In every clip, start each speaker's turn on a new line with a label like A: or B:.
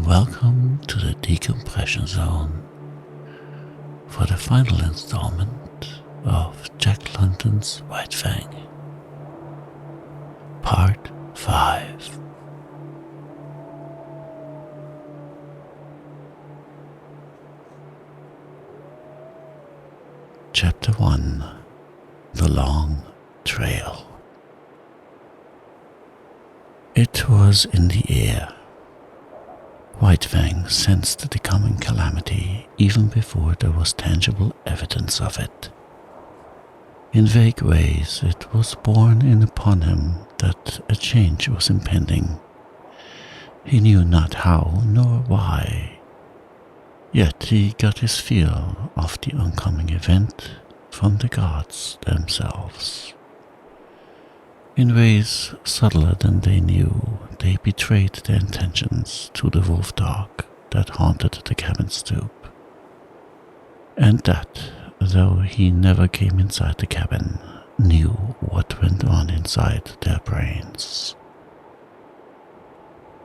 A: welcome to the Decompression Zone for the final installment of Jacklondon's White Fang, Part 5. Chapter 1. The Long Trail. It was in the air. White Fang sensed the coming calamity even before there was tangible evidence of it. In vague ways, it was borne in upon him that a change was impending. He knew not how nor why, yet he got his feel of the oncoming event from the gods themselves. In ways subtler than they knew, they betrayed their intentions to the wolf dog that haunted the cabin stoop. And that, though he never came inside the cabin, knew what went on inside their brains.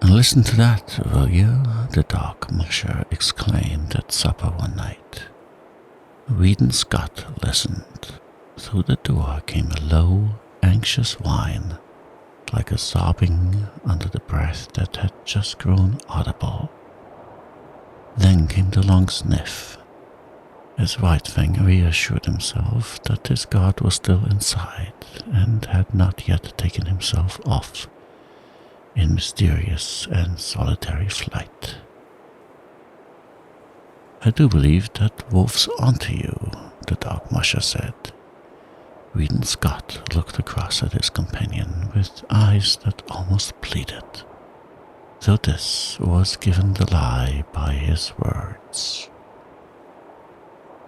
A: "Listen to that, will you?" the dog musher exclaimed at supper one night. Weedon Scott listened. Through the door came a low, anxious whine, like a sobbing under the breath that had just grown audible. Then came the long sniff, as White Fang reassured himself that his guard was still inside and had not yet taken himself off in mysterious and solitary flight. "I do believe that wolf's onto you," the dog musher said. Weedon Scott looked across at his companion with eyes that almost pleaded, though this was given the lie by his words.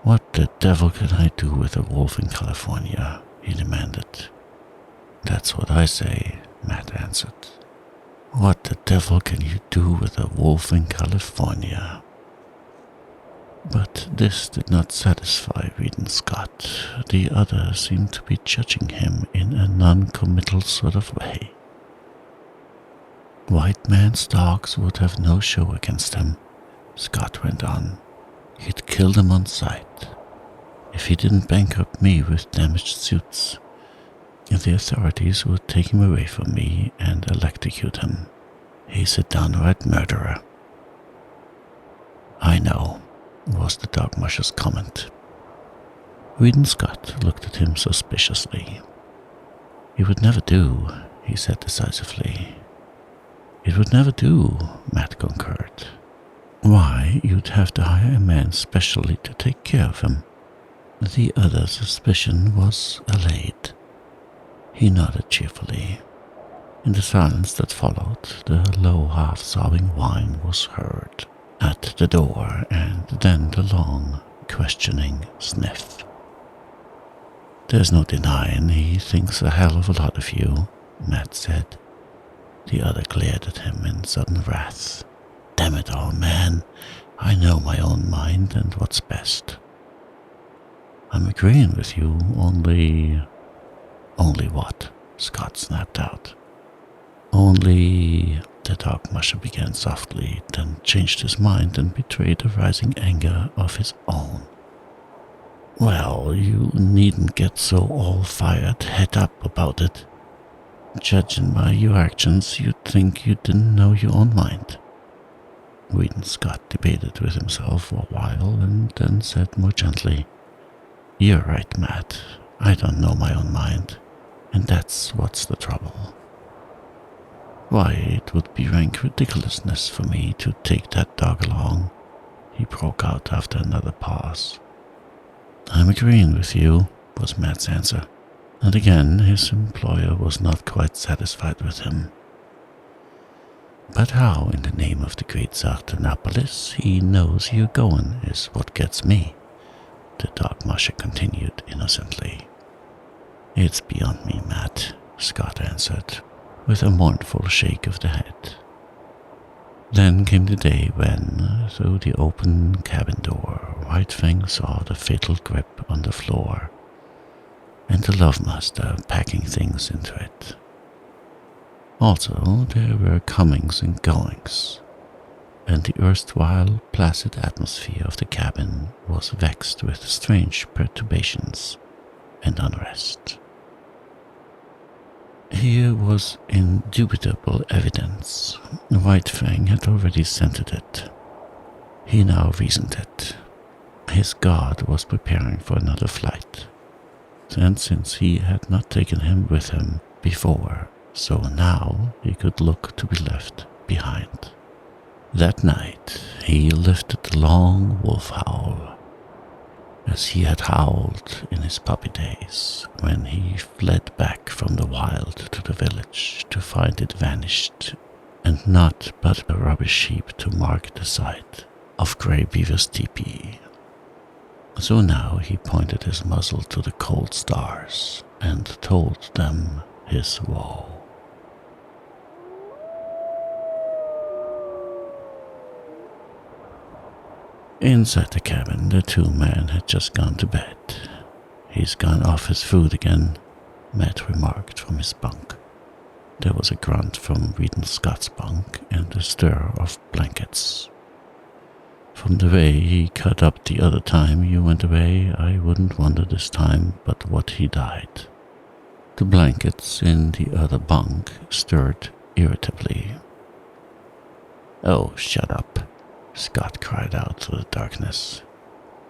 A: "What the devil can I do with a wolf in California?" he demanded. "That's what I say," Matt answered. "What the devil can you do with a wolf in California?" But this did not satisfy Weedon Scott. The other seemed to be judging him in a non-committal sort of way. "White man's dogs would have no show against him," Scott went on. "He'd kill them on sight. If he didn't bankrupt me with damaged suits, the authorities would take him away from me and electrocute him. He's a downright murderer." "I know," was the dog musher's comment. Weedon Scott looked at him suspiciously. "It would never do," he said decisively. "It would never do," Matt concurred. "Why, you'd have to hire a man specially to take care of him." The other's suspicion was allayed. He nodded cheerfully. In the silence that followed, the low half-sobbing whine was heard at the door, and then the long, questioning sniff. "There's no denying he thinks a hell of a lot of you," Matt said. The other glared at him in sudden wrath. "Damn it all, man. I know my own mind and what's best." "I'm agreeing with you, only..." "Only what?" Scott snapped out. "Only..." The dog musher began softly, then changed his mind and betrayed a rising anger of his own. "Well, you needn't get so all-fired head up about it. Judging by your actions, you'd think you didn't know your own mind." Weedon Scott debated with himself for a while and then said more gently, "You're right, Matt. I don't know my own mind, and that's what's the trouble. Why, it would be rank ridiculousness for me to take that dog along," he broke out after another pause. "I'm agreeing with you," was Matt's answer, and again his employer was not quite satisfied with him. "But how, in the name of the great Sartanopolis, he knows you're going is what gets me," the dog musher continued innocently. "It's beyond me, Matt," Scott answered, with a mournful shake of the head. Then came the day when, through the open cabin door, White Fang saw the fatal grip on the floor, and the love master packing things into it. Also, there were comings and goings. and the erstwhile placid atmosphere of the cabin was vexed with strange perturbations and unrest. Here was indubitable evidence. White Fang had already scented it. He now reasoned it. His guard was preparing for another flight, and since he had not taken him with him before, so now he could look to be left behind. That night he lifted the long wolf howl, as he had howled in his puppy days, when he fled back from the wild to the village to find it vanished, and not but a rubbish heap to mark the site of Grey Beaver's teepee. So now he pointed his muzzle to the cold stars and told them his woe. Inside the cabin, the two men had just gone to bed. "He's gone off his food again," Matt remarked from his bunk. There was a grunt from Whedon Scott's bunk and a stir of blankets. "From the way he cut up the other time you went away, I wouldn't wonder this time but what he died." The blankets in the other bunk stirred irritably. "Oh, shut up," Scott cried out through the darkness.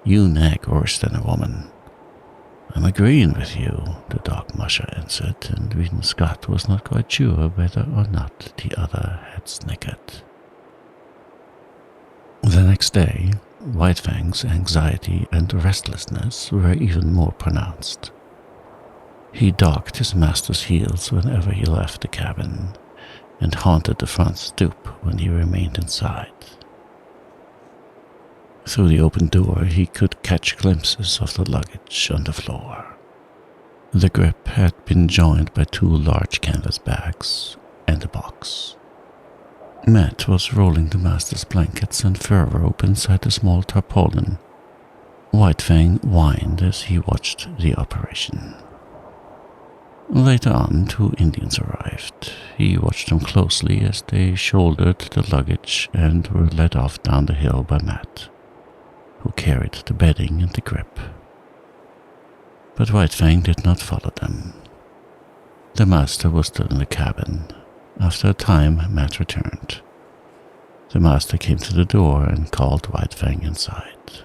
A: "You nag worse than a woman." "I'm agreeing with you," the dog musher answered, and Whedon Scott was not quite sure whether or not the other had snickered. The next day, White Fang's anxiety and restlessness were even more pronounced. He dogged his master's heels whenever he left the cabin, and haunted the front stoop when he remained inside. Through the open door he could catch glimpses of the luggage on the floor. The grip had been joined by two large canvas bags and a box. Matt was rolling the master's blankets and fur rope inside the small tarpaulin. White Fang whined as he watched the operation. Later on, two Indians arrived. He watched them closely as they shouldered the luggage and were led off down the hill by Matt, who carried the bedding and the grip. But White Fang did not follow them. The master was still in the cabin. After a time, Matt returned. The master came to the door and called White Fang inside.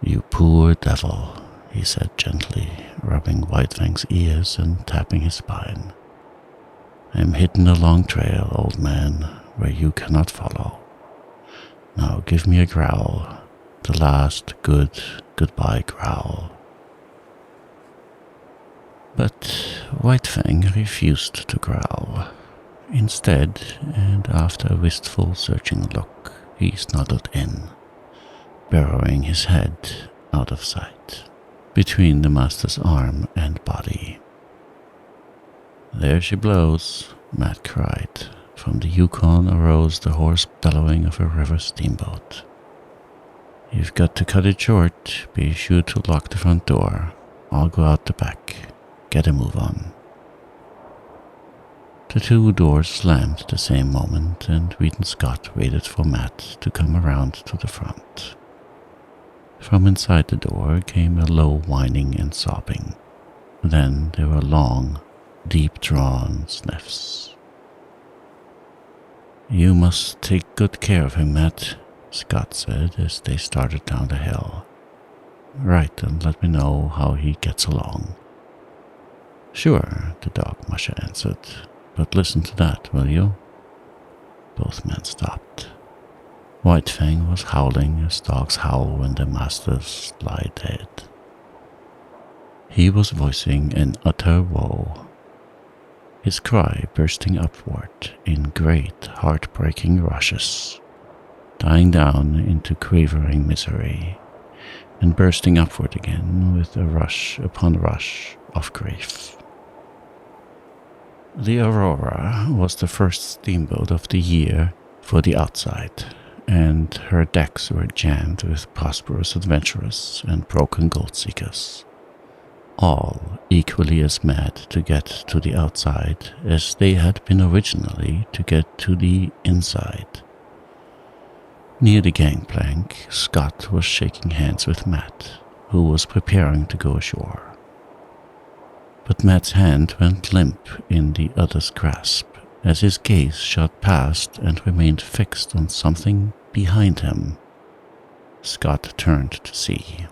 A: "You poor devil," he said gently, rubbing White Fang's ears and tapping his spine. "I'm hitting a long trail, old man, where you cannot follow. Now give me a growl, the last goodbye growl." But White Fang refused to growl. Instead, and after a wistful, searching look, he snuggled in, burrowing his head out of sight, between the master's arm and body. "There she blows," Matt cried. From the Yukon arose the hoarse bellowing of a river steamboat. "You've got to cut it short. Be sure to lock the front door. I'll go out the back. Get a move on." The two doors slammed at the same moment, and Whedon Scott waited for Matt to come around to the front. From inside the door came a low whining and sobbing. Then there were long, deep-drawn sniffs. "You must take good care of him, Matt," Scott said as they started down the hill. "Write and let me know how he gets along." "Sure," the dog musher answered. "But listen to that, will you?" Both men stopped. White Fang was howling as dogs howl when their masters lie dead. He was voicing an utter woe, his cry bursting upward in great, heartbreaking rushes, dying down into quavering misery, and bursting upward again with a rush upon rush of grief. The Aurora was the first steamboat of the year for the outside, and her decks were jammed with prosperous adventurers and broken gold seekers, all equally as mad to get to the outside as they had been originally to get to the inside. Near the gangplank, Scott was shaking hands with Matt, who was preparing to go ashore. But Matt's hand went limp in the other's grasp as his gaze shot past and remained fixed on something behind him. Scott turned to see.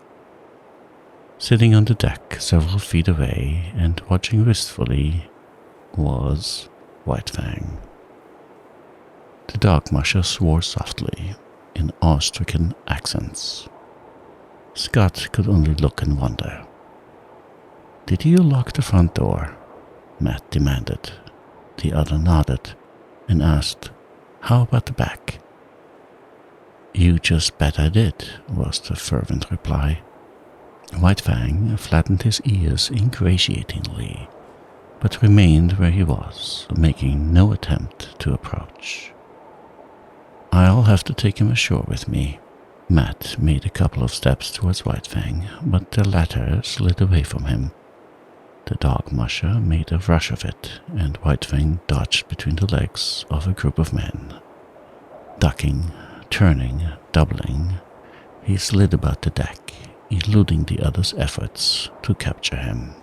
A: Sitting on the deck several feet away and watching wistfully was White Fang. The dog musher swore softly in awe-stricken accents. Scott could only look and wonder. "Did you lock the front door?" Matt demanded. The other nodded and asked, "How about the back?" "You just bet I did," was the fervent reply. White Fang flattened his ears ingratiatingly, but remained where he was, making no attempt to approach. "I'll have to take him ashore with me." Matt made a couple of steps towards White Fang, but the latter slid away from him. The dog musher made a rush of it, and White Fang dodged between the legs of a group of men. Ducking, turning, doubling, he slid about the deck, eluding the other's efforts to capture him.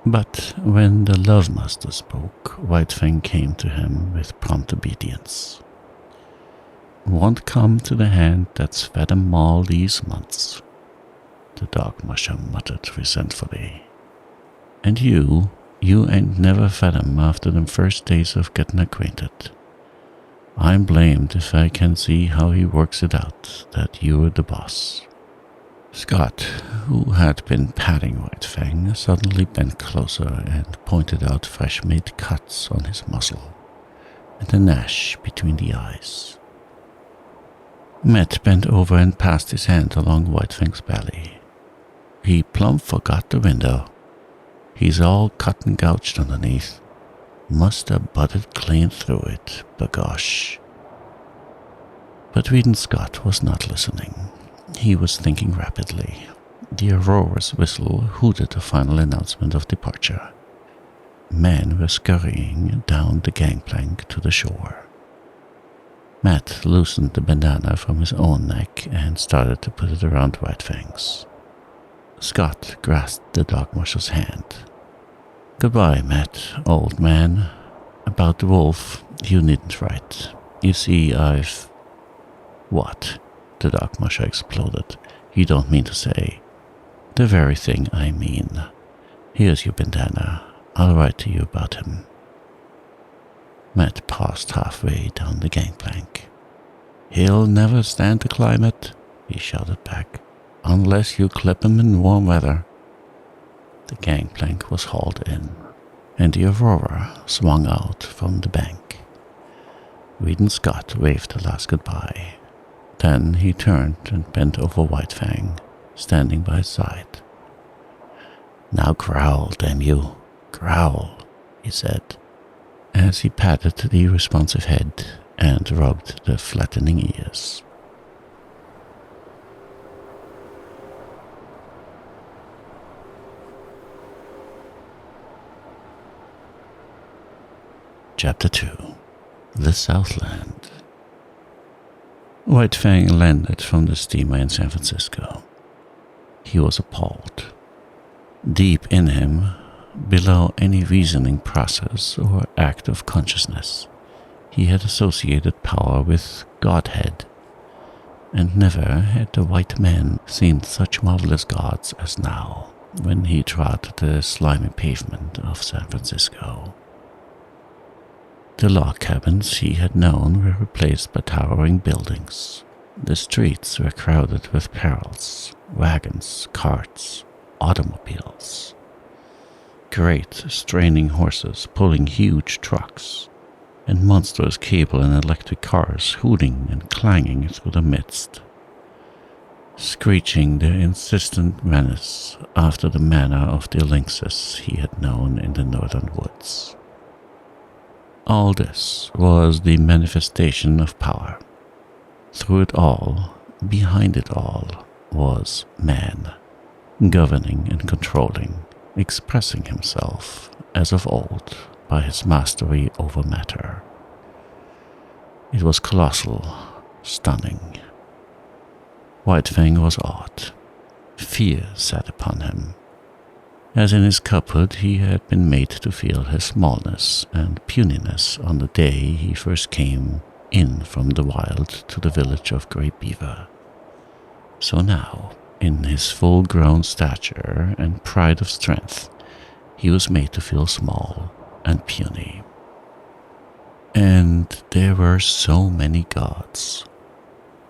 A: But when the love master spoke, White Fang came to him with prompt obedience. "Won't come to the hand that's fed 'em all these months," the dog musher muttered resentfully. "And you ain't never fed 'em after them first days of getting acquainted. I'm blamed if I can see how he works it out that you're the boss." Scott, who had been patting White Fang, suddenly bent closer and pointed out fresh-made cuts on his muzzle and a gnash between the eyes. Matt bent over and passed his hand along White Fang's belly. "He plumb forgot the window. He's all cut and gouged underneath. Must have butted clean through it, bagosh." But Reedon Scott was not listening. He was thinking rapidly. The Aurora's whistle hooted a final announcement of departure. Men were scurrying down the gangplank to the shore. Matt loosened the bandana from his own neck and started to put it around White Fang's. Scott grasped the dog musher's hand. "Goodbye, Matt, old man. About the wolf, you needn't write. You see, I've—" "What?" the dog musher exploded. "You don't mean to say—" "The very thing I mean. Here's your bandana. I'll write to you about him." Matt paused halfway down the gangplank. "He'll never stand the climate," he shouted back, "unless you clip him in warm weather." The gangplank was hauled in, and the Aurora swung out from the bank. Reedon Scott waved a last goodbye. Then he turned and bent over White Fang, standing by his side. "Now growl, damn you, growl," he said, as he patted the responsive head and rubbed the flattening ears. Chapter 2. The Southland. White Fang landed from the steamer in San Francisco. He was appalled. Deep in him, below any reasoning process or act of consciousness, he had associated power with Godhead, and never had the white man seemed such marvelous gods as now, when he trod the slimy pavement of San Francisco. The log cabins he had known were replaced by towering buildings. The streets were crowded with perils, wagons, carts, automobiles. Great, straining horses pulling huge trucks, and monstrous cable and electric cars hooting and clanging through the midst, screeching their insistent menace after the manner of the lynxes he had known in the northern woods. All this was the manifestation of power. Through it all, behind it all, was man, governing and controlling, expressing himself, as of old, by his mastery over matter. It was colossal, stunning. White Fang was awed. Fear sat upon him. As in his cubhood, he had been made to feel his smallness and puniness on the day he first came in from the wild to the village of Grey Beaver. So now, in his full-grown stature and pride of strength, he was made to feel small and puny. And there were so many gods.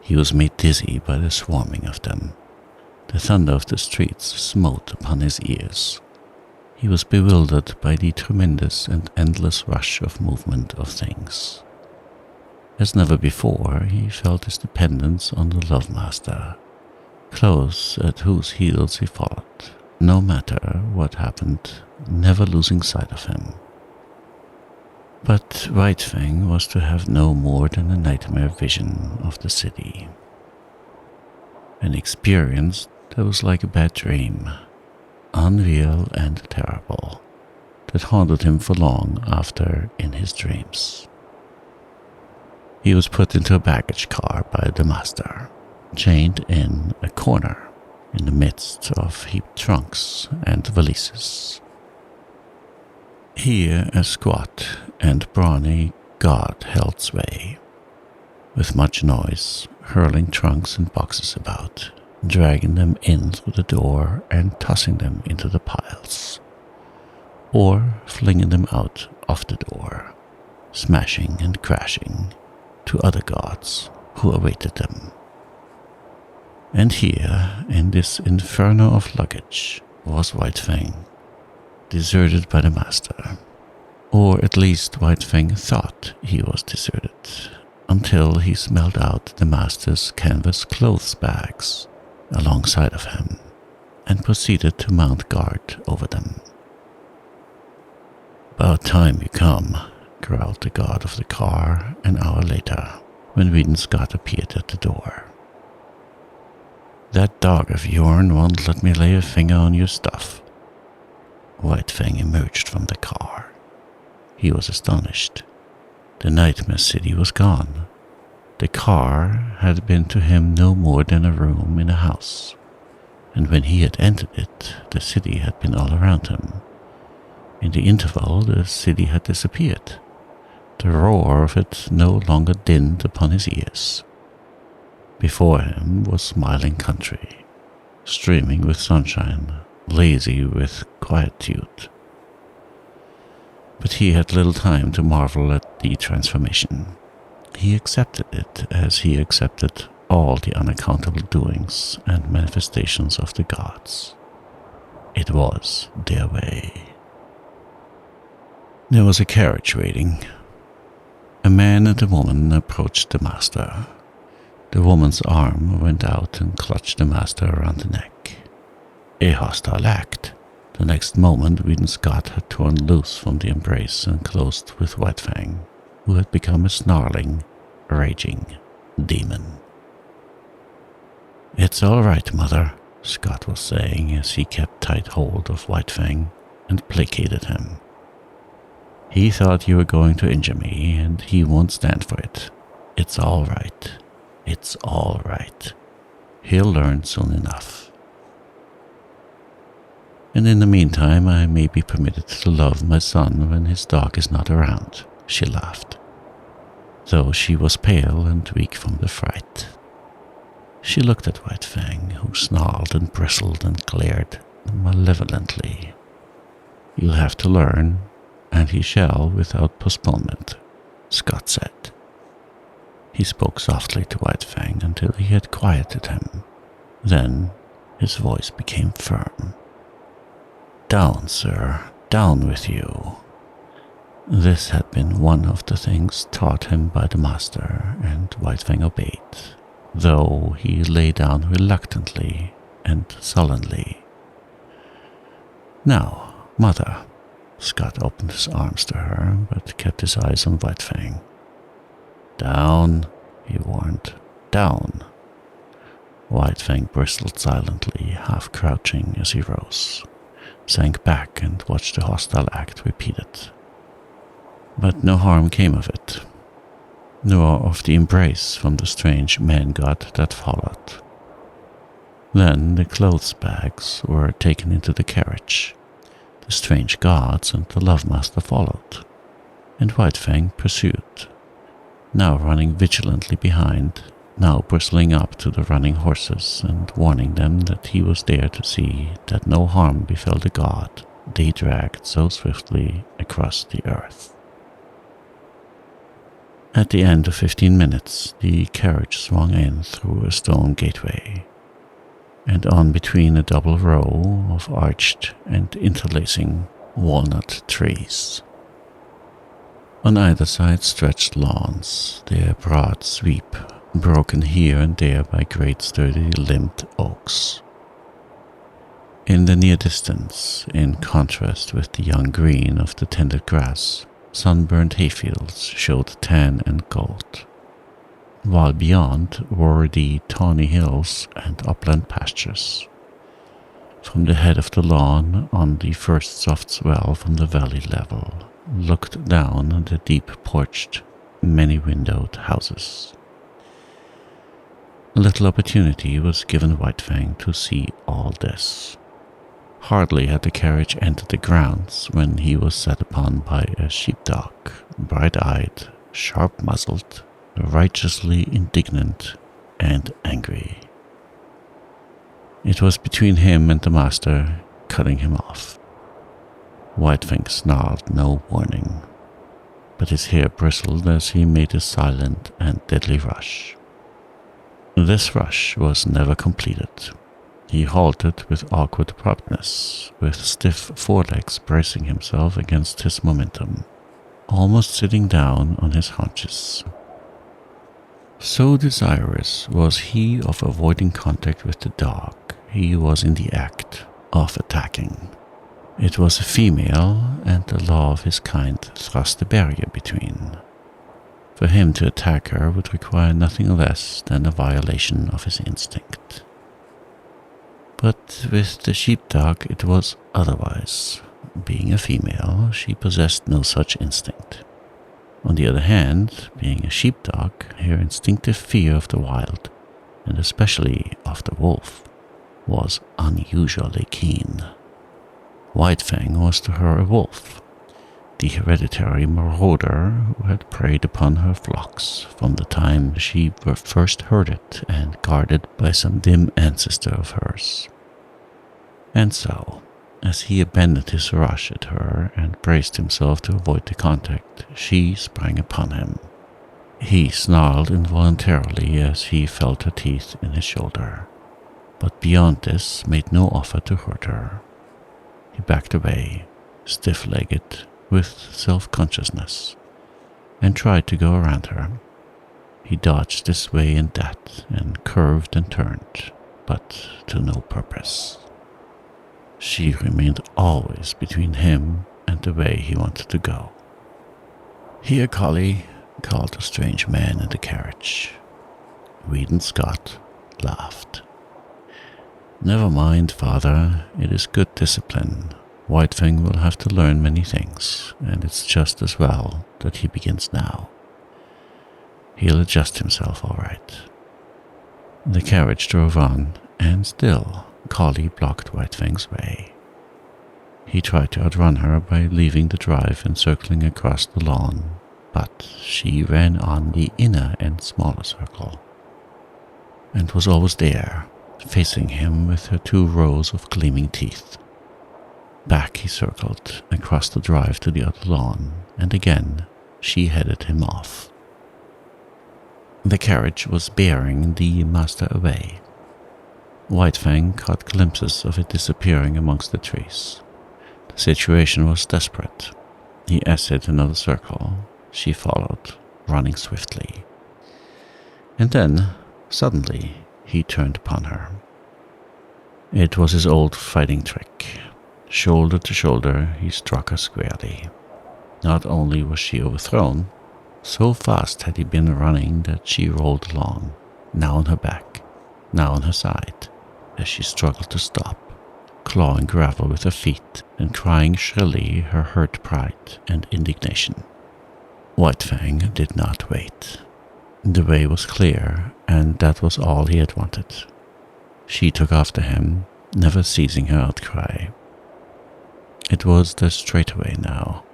A: He was made dizzy by the swarming of them. The thunder of the streets smote upon his ears. He was bewildered by the tremendous and endless rush of movement of things. As never before, he felt his dependence on the Love Master, close at whose heels he followed, no matter what happened, never losing sight of him. But White Fang was to have no more than a nightmare vision of the city. An experience that was like a bad dream, unreal and terrible, that haunted him for long after in his dreams. He was put into a baggage car by the master, chained in a corner in the midst of heaped trunks and valises. Here a squat and brawny god held sway, with much noise, hurling trunks and boxes about, dragging them in through the door and tossing them into the piles, or flinging them out of the door, smashing and crashing to other gods who awaited them. And here, in this inferno of luggage, was White Fang, deserted by the master. Or at least White Fang thought he was deserted, until he smelled out the master's canvas clothes bags alongside of him, and proceeded to mount guard over them. "About time you come," growled the god of the car an hour later, when Whedon Scott appeared at the door. "That dog of yourn won't let me lay a finger on your stuff." White Fang emerged from the car. He was astonished. The nightmare city was gone. The car had been to him no more than a room in a house, and when he had entered it, the city had been all around him. In the interval, the city had disappeared. The roar of it no longer dinned upon his ears. Before him was smiling country, streaming with sunshine, lazy with quietude. But he had little time to marvel at the transformation. He accepted it as he accepted all the unaccountable doings and manifestations of the gods. It was their way. There was a carriage waiting. A man and a woman approached the master. The woman's arm went out and clutched the master around the neck. A hostile act. The next moment, Whedon Scott had torn loose from the embrace and closed with White Fang, who had become a snarling, raging demon. "It's all right, Mother," Scott was saying as he kept tight hold of White Fang and placated him. "He thought you were going to injure me, and he won't stand for it. It's all right. It's all right. He'll learn soon enough. And in the meantime, I may be permitted to love my son when his dog is not around," she laughed, though she was pale and weak from the fright. She looked at White Fang, who snarled and bristled and glared malevolently. "You'll have to learn, and he shall without postponement," Scott said. He spoke softly to White Fang until he had quieted him. Then his voice became firm. "Down, sir, down with you." This had been one of the things taught him by the master, and White Fang obeyed, though he lay down reluctantly and sullenly. "Now, Mother," Scott opened his arms to her, but kept his eyes on White Fang. "Down," he warned. "Down." White Fang bristled silently, half crouching as he rose, sank back and watched the hostile act repeated. But no harm came of it. nor of the embrace from the strange man-god that followed. Then the clothes bags were taken into the carriage. The strange gods and the love master followed, and White Fang pursued, now running vigilantly behind, now bristling up to the running horses and warning them that he was there to see that no harm befell the god they dragged so swiftly across the earth. At the end of 15 minutes, the carriage swung in through a stone gateway, and on between a double row of arched and interlacing walnut trees. On either side stretched lawns, their broad sweep broken here and there by great sturdy limbed oaks. In the near distance, in contrast with the young green of the tended grass, sunburned hayfields showed tan and gold, while beyond were the tawny hills and upland pastures. From the head of the lawn, on the first soft swell from the valley level, looked down the deep-porched, many-windowed houses. Little opportunity was given White Fang to see all this. Hardly had the carriage entered the grounds when he was set upon by a sheepdog, bright-eyed, sharp-muzzled, righteously indignant and angry. It was between him and the master, cutting him off. White Fang snarled no warning, but his hair bristled as he made a silent and deadly rush. This rush was never completed. He halted with awkward abruptness, with stiff forelegs bracing himself against his momentum, almost sitting down on his haunches. So desirous was he of avoiding contact with the dog, he was in the act of attacking. It was a female, and the law of his kind thrust a barrier between. For him to attack her would require nothing less than a violation of his instinct. But with the sheepdog it was otherwise. Being a female, she possessed no such instinct. On the other hand, being a sheepdog, her instinctive fear of the wild, and especially of the wolf, was unusually keen. White Fang was to her a wolf, the hereditary marauder who had preyed upon her flocks from the time she were first herded and guarded by some dim ancestor of hers. And so, as he abandoned his rush at her and braced himself to avoid the contact, she sprang upon him. He snarled involuntarily as he felt her teeth in his shoulder, but beyond this made no offer to hurt her. He backed away, stiff-legged, with self-consciousness, and tried to go around her. He dodged this way and that, and curved and turned, but to no purpose. She remained always between him and the way he wanted to go. "Here, collie," called the strange man in the carriage. Weedon Scott laughed. "Never mind, father, it is good discipline. White Fang will have to learn many things, and it's just as well that he begins now. He'll adjust himself all right." The carriage drove on, and still Collie blocked White Fang's way. He tried to outrun her by leaving the drive and circling across the lawn, but she ran on the inner and smaller circle, and was always there, facing him with her 2 rows of gleaming teeth. Back he circled, across the drive to the other lawn, and again she headed him off. The carriage was bearing the master away. White Fang caught glimpses of it disappearing amongst the trees. The situation was desperate. He essayed another circle. She followed, running swiftly. And then, suddenly, he turned upon her. It was his old fighting trick. Shoulder to shoulder, he struck her squarely. Not only was she overthrown, so fast had he been running that she rolled along, now on her back, now on her side, as she struggled to stop, clawing gravel with her feet and crying shrilly her hurt pride and indignation. White Fang did not wait. The way was clear, and that was all he had wanted. She took after him, never ceasing her outcry. It was the straightaway now,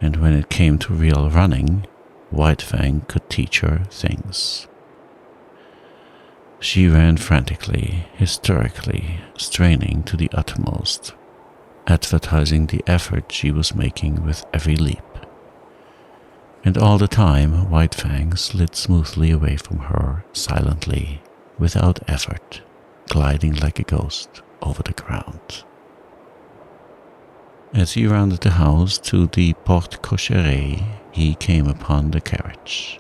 A: and when it came to real running, White Fang could teach her things. She ran frantically, hysterically, straining to the utmost, advertising the effort she was making with every leap. And all the time, White Fang slid smoothly away from her, silently, without effort, gliding like a ghost over the ground. As he rounded the house to the porte cochère, he came upon the carriage.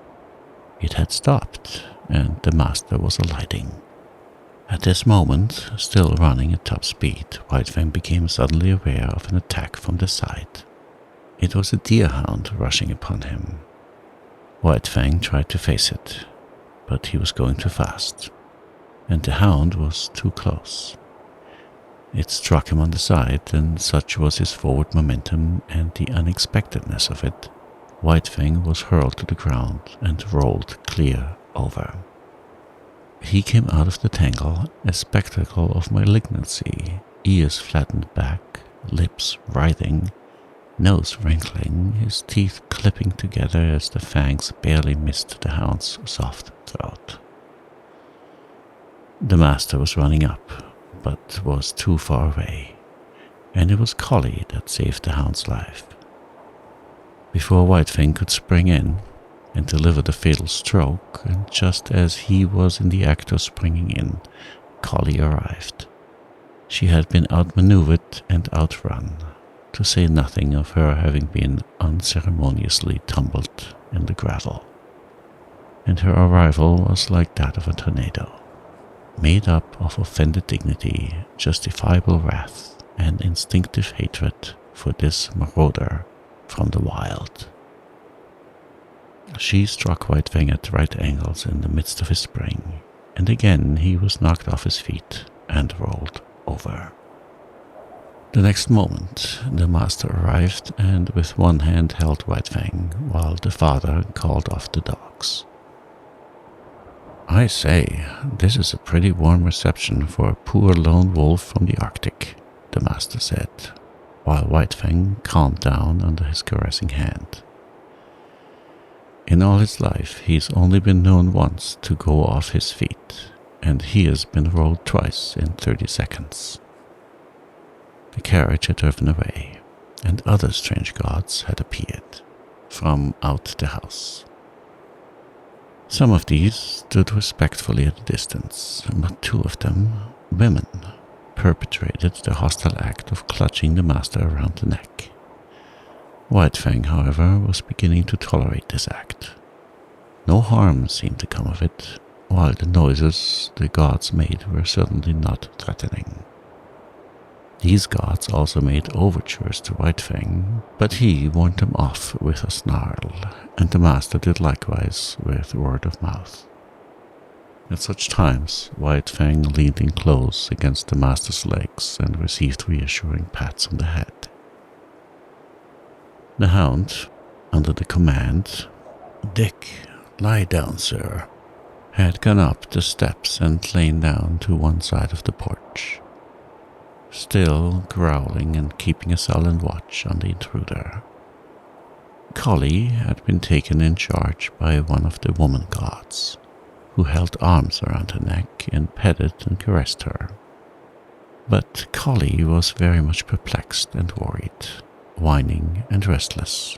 A: It had stopped, and the master was alighting. At this moment, still running at top speed, White Fang became suddenly aware of an attack from the side. It was a deerhound rushing upon him. White Fang tried to face it, but he was going too fast, and the hound was too close. It struck him on the side, and such was his forward momentum and the unexpectedness of it, White Fang was hurled to the ground and rolled clear over. He came out of the tangle, a spectacle of malignancy, ears flattened back, lips writhing, nose wrinkling, his teeth clipping together as the fangs barely missed the hound's soft throat. The master was running up, but was too far away, and it was Collie that saved the hound's life. Before White Fang could spring in and deliver the fatal stroke, and just as he was in the act of springing in, Collie arrived. She had been outmaneuvered and outrun, to say nothing of her having been unceremoniously tumbled in the gravel. And her arrival was like that of a tornado, made up of offended dignity, justifiable wrath, and instinctive hatred for this marauder from the wild. She struck White Fang at right angles in the midst of his spring, and again he was knocked off his feet and rolled over. The next moment, the master arrived and with one hand held White Fang, while the father called off the dogs. "I say, this is a pretty warm reception for a poor lone wolf from the Arctic," the master said, while White Fang calmed down under his caressing hand. In all his life, he's only been known once to go off his feet, and he has been rolled twice in 30 seconds. The carriage had driven away, and other strange gods had appeared from out the house. Some of these stood respectfully at a distance, but 2 of them, women, perpetrated the hostile act of clutching the master around the neck. White Fang, however, was beginning to tolerate this act. No harm seemed to come of it, while the noises the gods made were certainly not threatening. These gods also made overtures to White Fang, but he warned them off with a snarl, and the master did likewise with word of mouth. At such times, White Fang leaned in close against the master's legs and received reassuring pats on the head. The hound, under the command, "Dick, lie down, sir," had gone up the steps and lain down to one side of the porch, still growling and keeping a sullen watch on the intruder. Collie had been taken in charge by one of the woman gods, who held arms around her neck and petted and caressed her. But Collie was very much perplexed and worried, whining and restless,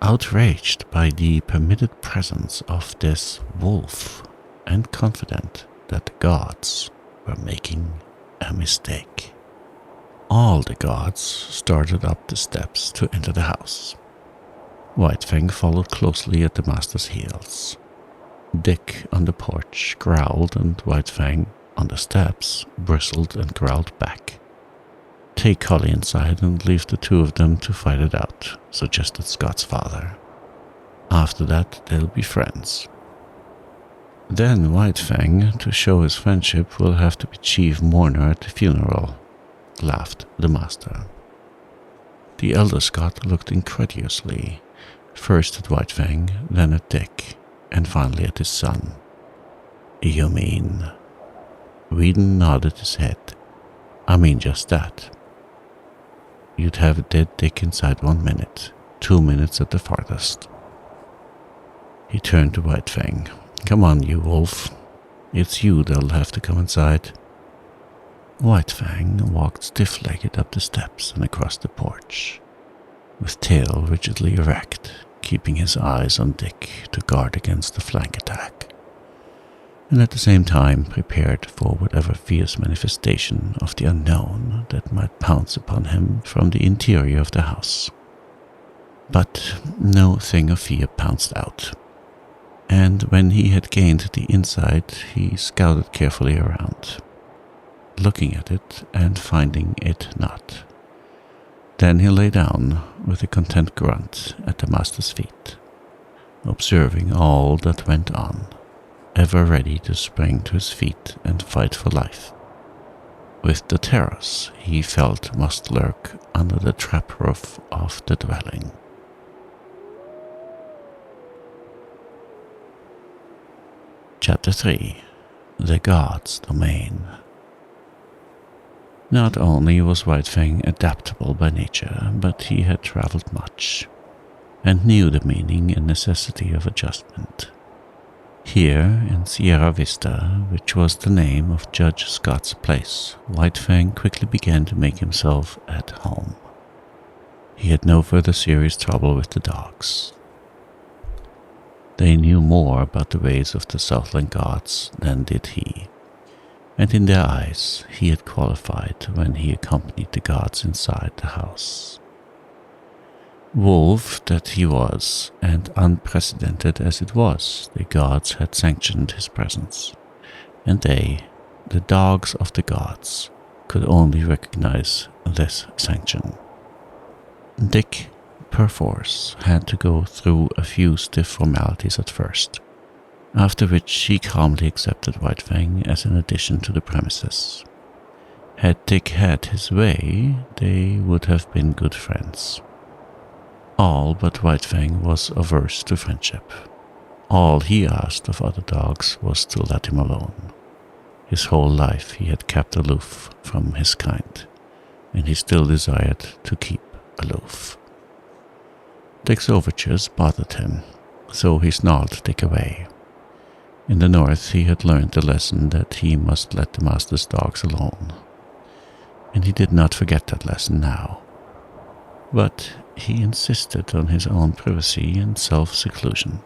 A: outraged by the permitted presence of this wolf, and confident that the gods were making a mistake. All the gods started up the steps to enter the house. White Fang followed closely at the master's heels. Dick on the porch growled, and White Fang on the steps bristled and growled back. "Take Collie inside and leave the 2 of them to fight it out," suggested Scott's father. "After that, they'll be friends." "Then White Fang, to show his friendship, will have to be chief mourner at the funeral," laughed the master. The elder Scott looked incredulously, first at White Fang, then at Dick, and finally at his son. "You mean?" Whedon nodded his head. "I mean just that. You'd have a dead Dick inside 1 minute, 2 minutes at the farthest." He turned to White Fang. "Come on, you wolf. It's you that'll have to come inside." White Fang walked stiff-legged up the steps and across the porch, with tail rigidly erect, keeping his eyes on Dick to guard against the flank attack, and at the same time prepared for whatever fierce manifestation of the unknown that might pounce upon him from the interior of the house. But no thing of fear pounced out, and when he had gained the inside, he scouted carefully around, looking at it and finding it not. Then he lay down with a content grunt at the master's feet, observing all that went on, ever ready to spring to his feet and fight for life, with the terrors he felt must lurk under the trap roof of the dwelling. Chapter 3. The God's Domain. Not only was White Fang adaptable by nature, but he had traveled much, and knew the meaning and necessity of adjustment. Here, in Sierra Vista, which was the name of Judge Scott's place, White Fang quickly began to make himself at home. He had no further serious trouble with the dogs. They knew more about the ways of the Southland gods than did he, and in their eyes he had qualified when he accompanied the gods inside the house. Wolf that he was, and unprecedented as it was, the gods had sanctioned his presence, and they, the dogs of the gods, could only recognize this sanction. Dick, perforce, had to go through a few stiff formalities at first, after which he calmly accepted White Fang as an addition to the premises. Had Dick had his way, they would have been good friends. All but White Fang was averse to friendship. All he asked of other dogs was to let him alone. His whole life he had kept aloof from his kind, and he still desired to keep aloof. Dick's overtures bothered him, so he snarled Dick away. In the north he had learned the lesson that he must let the master's dogs alone, and he did not forget that lesson now. But he insisted on his own privacy and self-seclusion,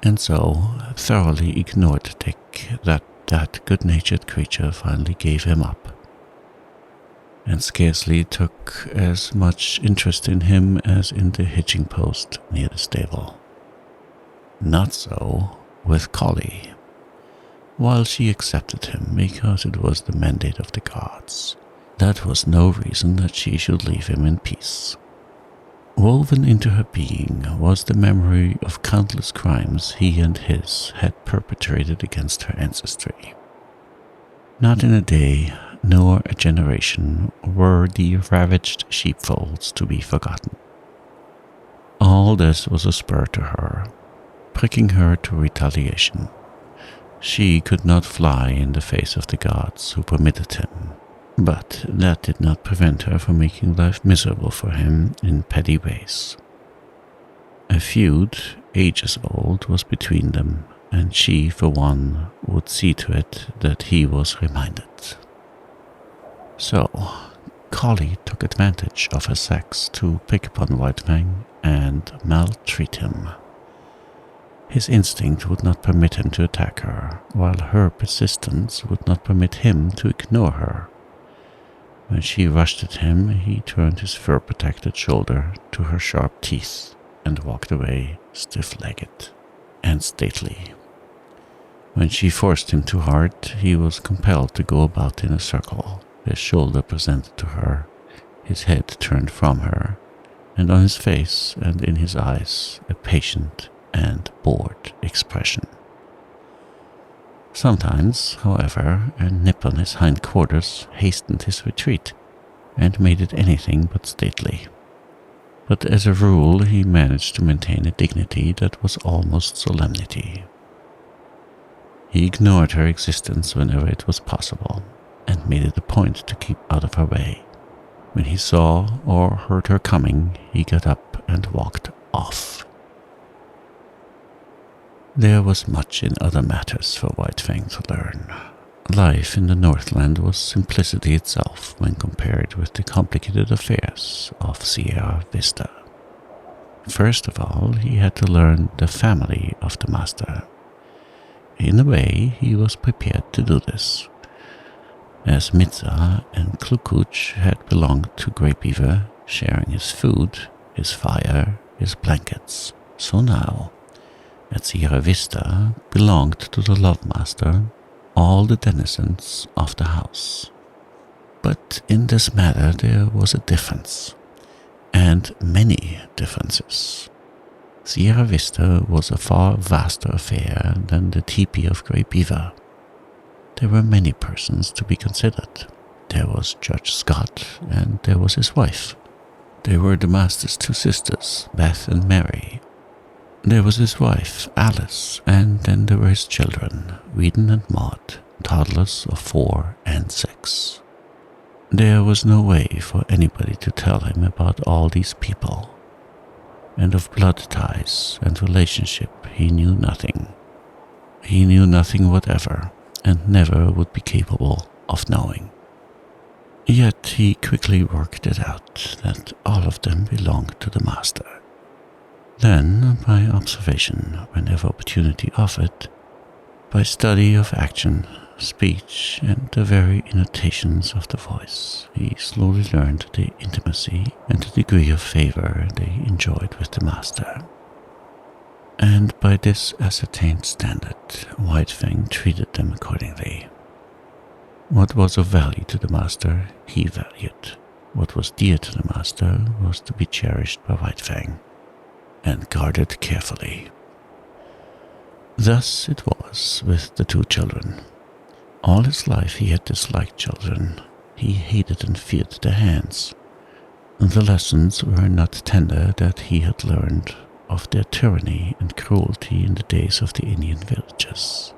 A: and so thoroughly ignored Dick that good-natured creature finally gave him up, and scarcely took as much interest in him as in the hitching post near the stable. Not so with Collie. While she accepted him because it was the mandate of the gods, that was no reason that she should leave him in peace. Woven into her being was the memory of countless crimes he and his had perpetrated against her ancestry. Not in a day nor a generation were the ravaged sheepfolds to be forgotten. All this was a spur to her, pricking her to retaliation. She could not fly in the face of the gods who permitted him, but that did not prevent her from making life miserable for him in petty ways. A feud, ages old, was between them, and she, for one, would see to it that he was reminded. So, Collie took advantage of her sex to pick upon White Fang and maltreat him. His instinct would not permit him to attack her, while her persistence would not permit him to ignore her. When she rushed at him, he turned his fur-protected shoulder to her sharp teeth and walked away stiff-legged and stately. When she forced him too hard, he was compelled to go about in a circle, his shoulder presented to her, his head turned from her, and on his face and in his eyes a patient and bored expression. Sometimes, however, a nip on his hind quarters hastened his retreat and made it anything but stately. but as a rule he managed to maintain a dignity that was almost solemnity. He ignored her existence whenever it was possible, and made it a point to keep out of her way. When he saw or heard her coming, he got up and walked off. There was much in other matters for White Fang to learn. Life in the Northland was simplicity itself when compared with the complicated affairs of Sierra Vista. First of all, he had to learn the family of the master. In a way, he was prepared to do this. As Mitza and Klukuch had belonged to Grey Beaver, sharing his food, his fire, his blankets, so now, at Sierra Vista, belonged to the Love Master all the denizens of the house. But in this matter there was a difference, and many differences. Sierra Vista was a far vaster affair than the teepee of Grey Beaver. There were many persons to be considered. There was Judge Scott, and there was his wife. There were the master's two sisters, Beth and Mary. There was his wife, Alice, and then there were his children, Whedon and Maud, toddlers of 4 and 6. There was no way for anybody to tell him about all these people, and of blood ties and relationship he knew nothing. He knew nothing whatever, and never would be capable of knowing. Yet he quickly worked it out that all of them belonged to the master. Then, by observation, whenever opportunity offered, by study of action, speech, and the very intonations of the voice, he slowly learned the intimacy and the degree of favor they enjoyed with the master. And by this ascertained standard, White Fang treated them accordingly. What was of value to the master, he valued. What was dear to the master was to be cherished by White Fang and guarded carefully. Thus it was with the two children. All his life he had disliked children. He hated and feared their hands. The lessons were not tender that he had learned of their tyranny and cruelty in the days of the Indian villages.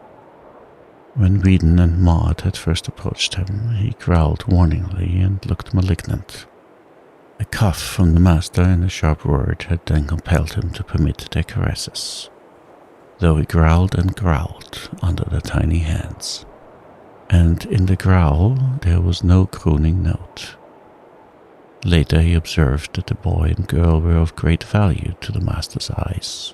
A: When Whedon and Maud had first approached him, he growled warningly and looked malignant. A cough from the master and a sharp word had then compelled him to permit their caresses, though he growled and growled under the tiny hands. And in the growl there was no crooning note. Later he observed that the boy and girl were of great value to the master's eyes.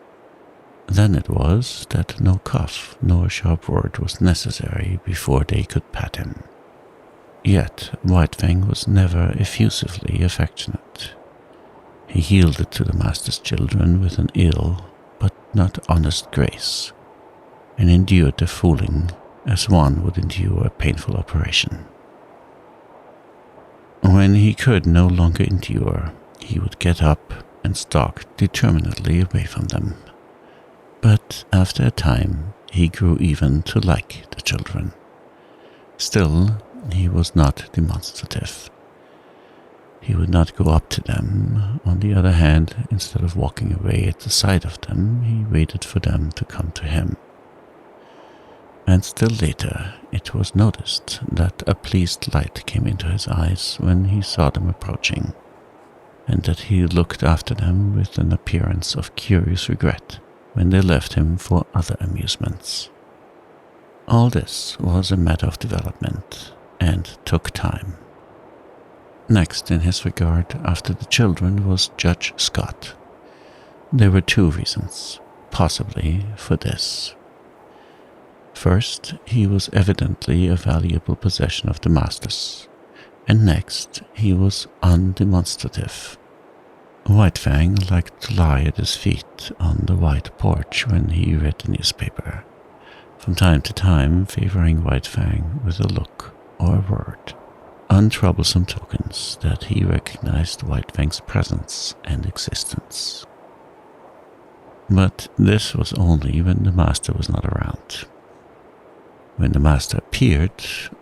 A: Then it was that no cough nor sharp word was necessary before they could pat him. Yet White Fang was never effusively affectionate. He yielded to the master's children with an ill but not honest grace, and endured their fooling as one would endure a painful operation. When he could no longer endure, he would get up and stalk determinedly away from them. But after a time he grew even to like the children. Still, he was not demonstrative. He would not go up to them. On the other hand, instead of walking away at the sight of them, he waited for them to come to him. And still later, it was noticed that a pleased light came into his eyes when he saw them approaching, and that he looked after them with an appearance of curious regret when they left him for other amusements. All this was a matter of development, and took time. Next in his regard after the children was Judge Scott. There were two reasons, possibly, for this. First, he was evidently a valuable possession of the master's, and next, he was undemonstrative. White Fang liked to lie at his feet on the white porch when he read the newspaper, from time to time favoring White Fang with a look or a word, untroublesome tokens that he recognized White Fang's presence and existence. But this was only when the master was not around. When the master appeared,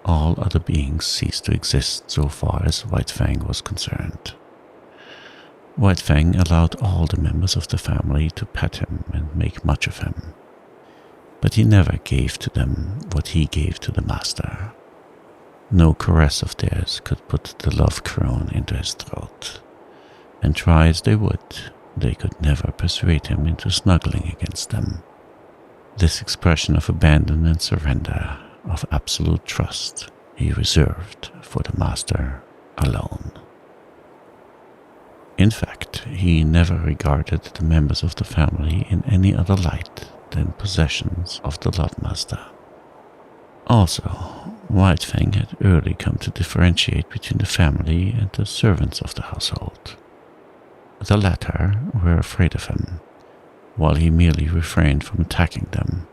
A: all other beings ceased to exist so far as White Fang was concerned. White Fang allowed all the members of the family to pet him and make much of him, but he never gave to them what he gave to the master. No caress of theirs could put the love crown into his throat, and try as they would, they could never persuade him into snuggling against them. This expression of abandon and surrender, of absolute trust, he reserved for the master alone. In fact, he never regarded the members of the family in any other light than possessions of the Lordmaster. Also, White Fang had early come to differentiate between the family and the servants of the household. The latter were afraid of him, while he merely refrained from attacking them.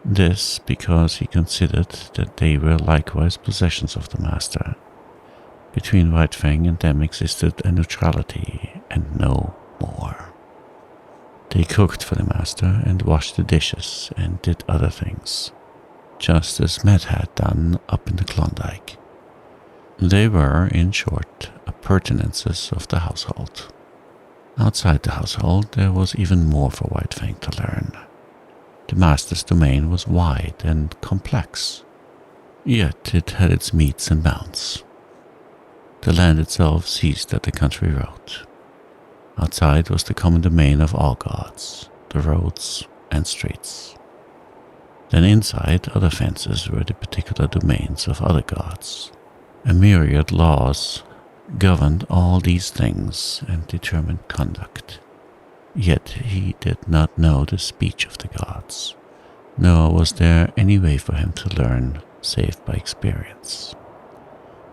A: This because he considered that they were likewise possessions of the master. Between White Fang and them existed a neutrality and no more. They cooked for the master and washed the dishes and did other things, just as Matt had done up in the Klondike. They were, in short, appurtenances of the household. Outside the household there was even more for White Fang to learn. The master's domain was wide and complex, yet it had its metes and bounds. The land itself ceased at the country road. Outside was the common domain of all gods, the roads and streets. Then inside, other fences were the particular domains of other gods. A myriad laws governed all these things and determined conduct. Yet he did not know the speech of the gods, nor was there any way for him to learn save by experience.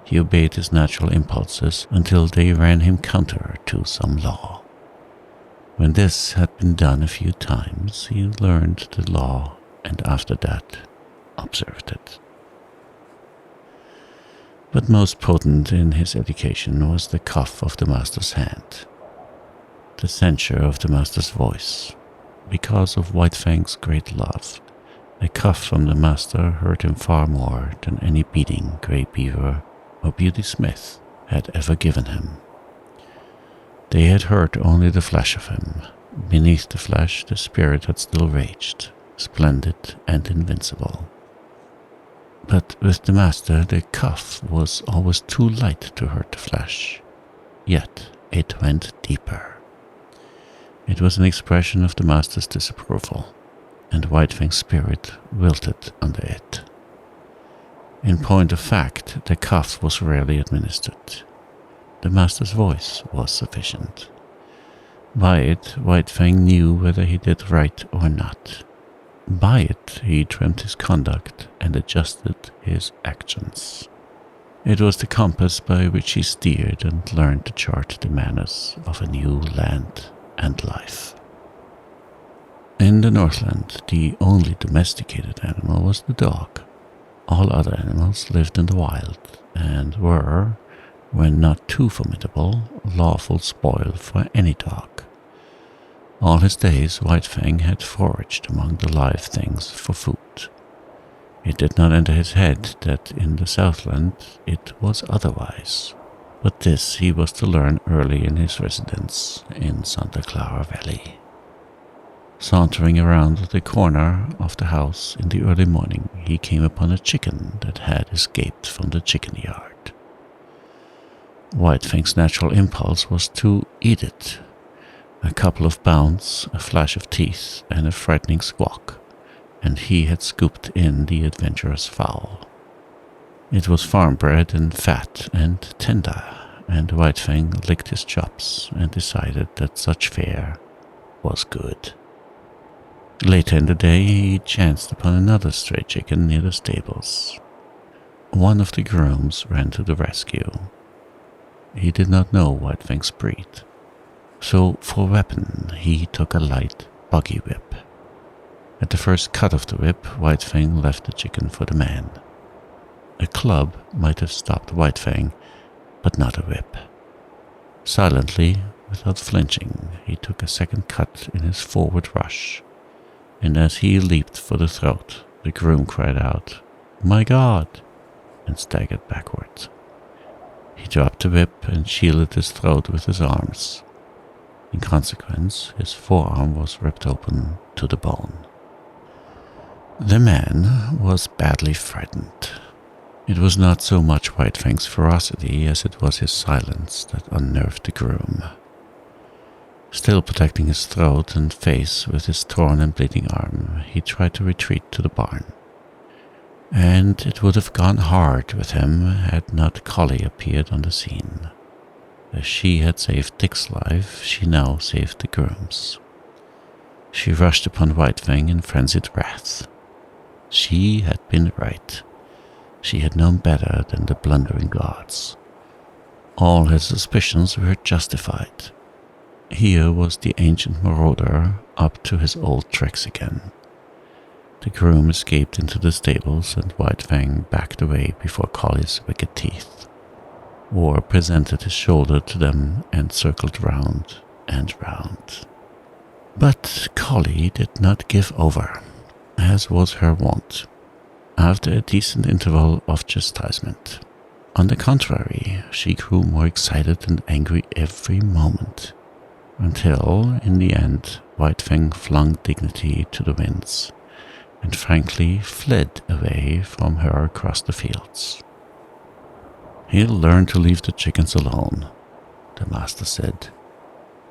A: He obeyed his natural impulses until they ran him counter to some law. When this had been done a few times, he learned the law and after that observed it. But most potent in his education was the cough of the master's hand, the censure of the master's voice. Because of White Fang's great love, a cough from the master hurt him far more than any beating Grey Beaver or Beauty Smith had ever given him. They had hurt only the flesh of him. Beneath the flesh the spirit had still raged, splendid and invincible. But with the master the cuff was always too light to hurt the flesh, yet it went deeper. It was an expression of the master's disapproval, and White Fang's spirit wilted under it. In point of fact, the cuff was rarely administered. The master's voice was sufficient. By it, White Fang knew whether he did right or not. By it, he trimmed his conduct and adjusted his actions. It was the compass by which he steered and learned to chart the manners of a new land and life. In the Northland, the only domesticated animal was the dog. All other animals lived in the wild and were, when not too formidable, lawful spoil for any dog. All his days White Fang had foraged among the live things for food. It did not enter his head that in the Southland it was otherwise, but this he was to learn early in his residence in Santa Clara Valley. Sauntering around the corner of the house in the early morning, he came upon a chicken that had escaped from the chicken yard. White Fang's natural impulse was to eat it. A couple of bounds, a flash of teeth, and a frightening squawk, and he had scooped in the adventurous fowl. It was farm-bred and fat and tender, and White Fang licked his chops and decided that such fare was good. Later in the day he chanced upon another stray chicken near the stables. One of the grooms ran to the rescue. He did not know White Fang's breed, so for weapon he took a light buggy whip. At the first cut of the whip, White Fang left the chicken for the man. A club might have stopped White Fang, but not a whip. Silently, without flinching, he took a second cut in his forward rush, and as he leaped for the throat, the groom cried out, "My God!" and staggered backward. He dropped the whip and shielded his throat with his arms. In consequence, his forearm was ripped open to the bone. The man was badly frightened. It was not so much White Fang's ferocity as it was his silence that unnerved the groom. Still protecting his throat and face with his torn and bleeding arm, he tried to retreat to the barn. And it would have gone hard with him had not Collie appeared on the scene. As she had saved Dick's life, she now saved the groom's. She rushed upon White Fang in frenzied wrath. She had been right. She had known better than the blundering gods. All her suspicions were justified. Here was the ancient marauder up to his old tricks again. The groom escaped into the stables and White Fang backed away before Collie's wicked teeth, or presented his shoulder to them and circled round and round. But Collie did not give over, as was her wont, after a decent interval of chastisement. On the contrary, she grew more excited and angry every moment, until, in the end, White Fang flung dignity to the winds, and frankly fled away from her across the fields. "He'll learn to leave the chickens alone," the master said,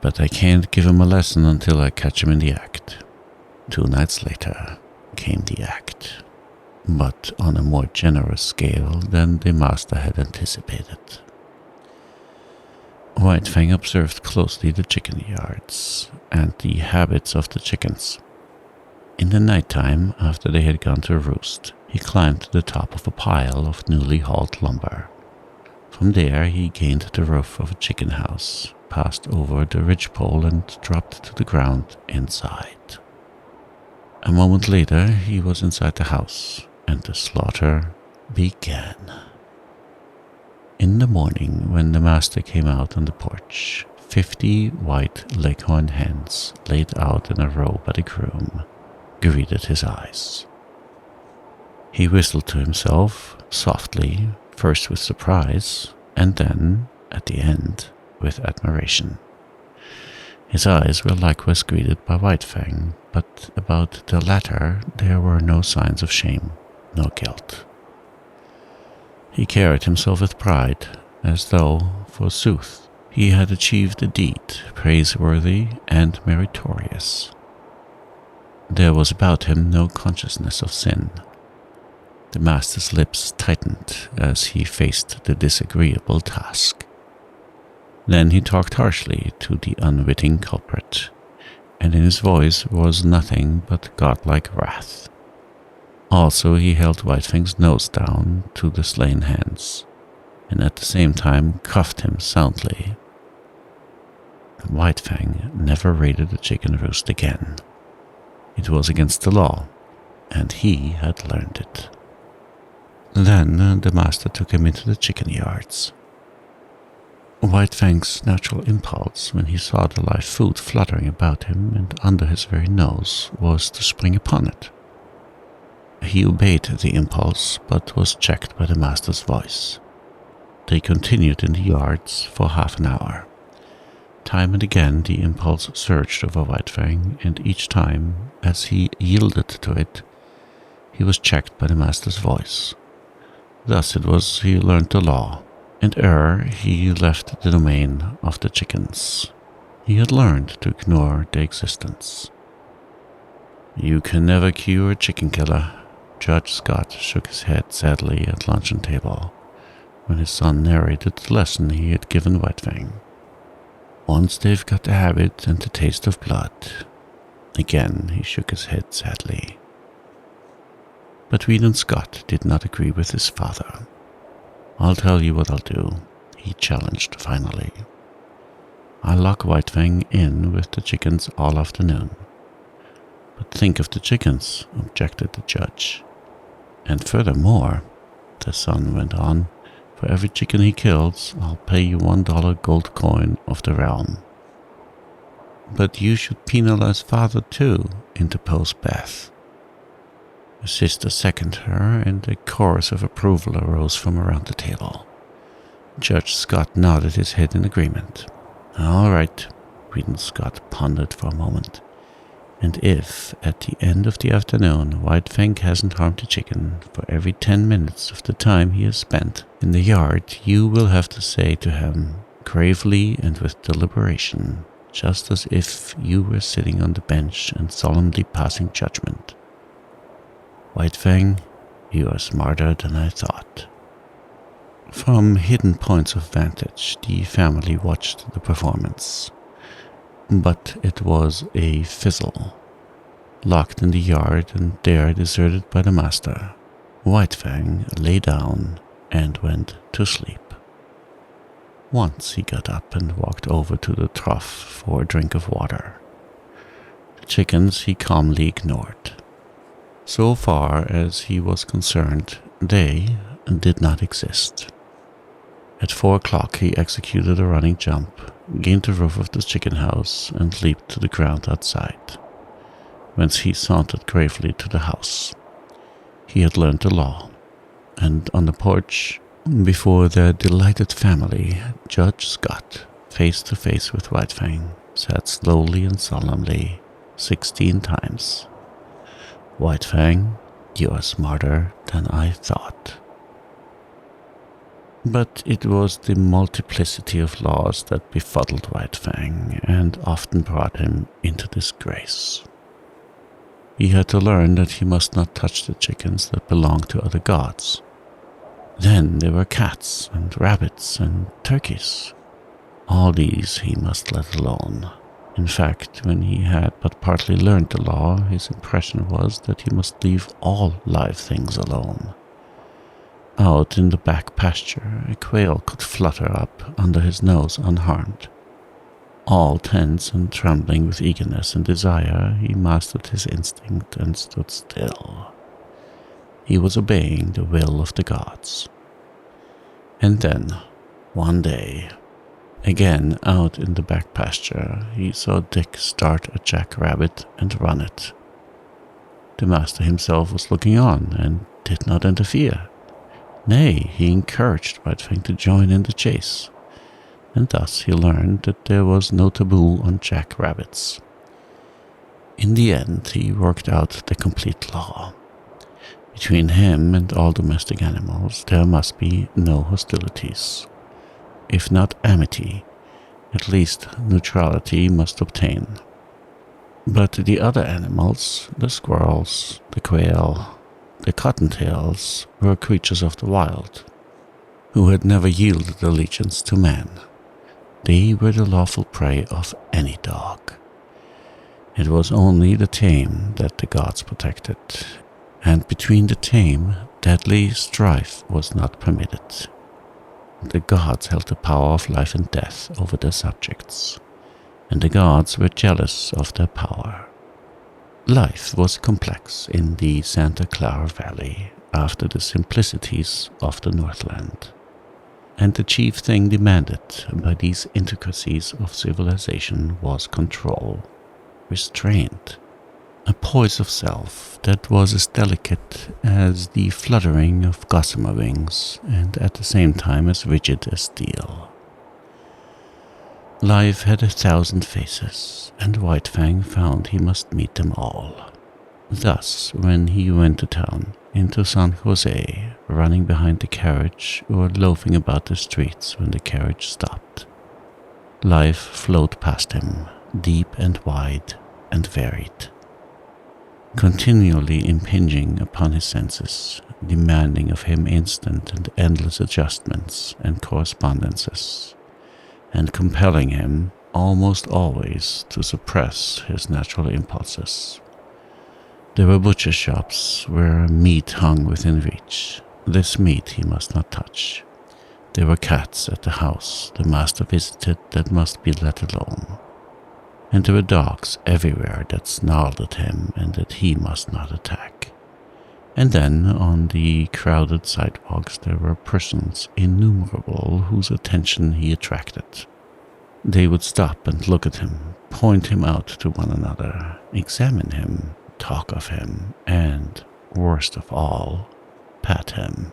A: "but I can't give him a lesson until I catch him in the act." 2 nights later came the act, but on a more generous scale than the master had anticipated. White Fang observed closely the chicken yards and the habits of the chickens. In the night time, after they had gone to roost, he climbed to the top of a pile of newly hauled lumber. From there he gained the roof of a chicken house, passed over the ridgepole and dropped to the ground inside. A moment later he was inside the house, and the slaughter began. In the morning, when the master came out on the porch, 50 white leghorn hens laid out in a row by the groom greeted his eyes. He whistled to himself softly, first with surprise, and then, at the end, with admiration. His eyes were likewise greeted by White Fang, but about the latter there were no signs of shame, no guilt. He carried himself with pride, as though, forsooth, he had achieved a deed praiseworthy and meritorious. There was about him no consciousness of sin. The master's lips tightened as he faced the disagreeable task. Then he talked harshly to the unwitting culprit, and in his voice was nothing but godlike wrath. Also he held White Fang's nose down to the slain hens, and at the same time cuffed him soundly. White Fang never raided a chicken roost again. It was against the law, and he had learned it. Then the master took him into the chicken yards. White Fang's natural impulse, when he saw the live food fluttering about him and under his very nose, was to spring upon it. He obeyed the impulse, but was checked by the master's voice. They continued in the yards for half an hour. Time and again the impulse surged over White Fang, and each time, as he yielded to it, he was checked by the master's voice. Thus it was he learned the law, and ere he left the domain of the chickens, he had learned to ignore their existence. "You can never cure a chicken killer," Judge Scott shook his head sadly at luncheon table, when his son narrated the lesson he had given White Fang. "Once they've got the habit and the taste of blood." Again he shook his head sadly. But Weedon Scott did not agree with his father. "I'll tell you what I'll do," he challenged finally. "I'll lock White Fang in with the chickens all afternoon." "But think of the chickens," objected the judge. "And furthermore," the son went on, "for every chicken he kills, I'll pay you $1 gold coin of the realm." "But you should penalize father too," interposed Beth. Her sister seconded her, and a chorus of approval arose from around the table. Judge Scott nodded his head in agreement. "All right, Reed Scott pondered for a moment. And if, at the end of the afternoon, White Fang hasn't harmed the chicken for every 10 minutes of the time he has spent in the yard, you will have to say to him, gravely and with deliberation, just as if you were sitting on the bench and solemnly passing judgment, White Fang, you are smarter than I thought. From hidden points of vantage, the family watched the performance. But it was a fizzle. Locked in the yard and there deserted by the master, White Fang lay down and went to sleep. Once he got up and walked over to the trough for a drink of water. The chickens he calmly ignored. So far as he was concerned, they did not exist. At 4 o'clock he executed a running jump, gained the roof of the chicken house, and leaped to the ground outside, whence he sauntered gravely to the house. He had learned the law, and on the porch, before their delighted family, Judge Scott, face to face with White Fang, said slowly and solemnly 16 times, "White Fang, you are smarter than I thought." But it was the multiplicity of laws that befuddled White Fang and often brought him into disgrace. He had to learn that he must not touch the chickens that belonged to other gods. Then there were cats and rabbits and turkeys. All these he must let alone. In fact, when he had but partly learned the law, his impression was that he must leave all live things alone. Out in the back pasture, a quail could flutter up under his nose unharmed. All tense and trembling with eagerness and desire, he mastered his instinct and stood still. He was obeying the will of the gods. And then, one day, again out in the back pasture, he saw Dick start a jackrabbit and run it. The master himself was looking on and did not interfere. Nay, he encouraged White Fang to join in the chase, and thus he learned that there was no taboo on jackrabbits. In the end, he worked out the complete law. Between him and all domestic animals, there must be no hostilities. If not amity, at least neutrality must obtain. But the other animals, the squirrels, the quail, the cottontails, were creatures of the wild, who had never yielded allegiance to man. They were the lawful prey of any dog. It was only the tame that the gods protected, and between the tame, deadly strife was not permitted. The gods held the power of life and death over their subjects, and the gods were jealous of their power. Life was complex in the Santa Clara Valley after the simplicities of the Northland, and the chief thing demanded by these intricacies of civilization was control, restraint, a poise of self that was as delicate as the fluttering of gossamer wings and at the same time as rigid as steel. Life had 1,000 faces, and White Fang found he must meet them all. Thus, when he went to town, into San Jose, running behind the carriage or loafing about the streets when the carriage stopped, life flowed past him, deep and wide and varied, continually impinging upon his senses, demanding of him instant and endless adjustments and correspondences, and compelling him almost always to suppress his natural impulses. There were butcher shops where meat hung within reach. This meat he must not touch. There were cats at the house the master visited that must be let alone. And there were dogs everywhere that snarled at him and that he must not attack. And then, on the crowded sidewalks, there were persons innumerable whose attention he attracted. They would stop and look at him, point him out to one another, examine him, talk of him, and, worst of all, pat him.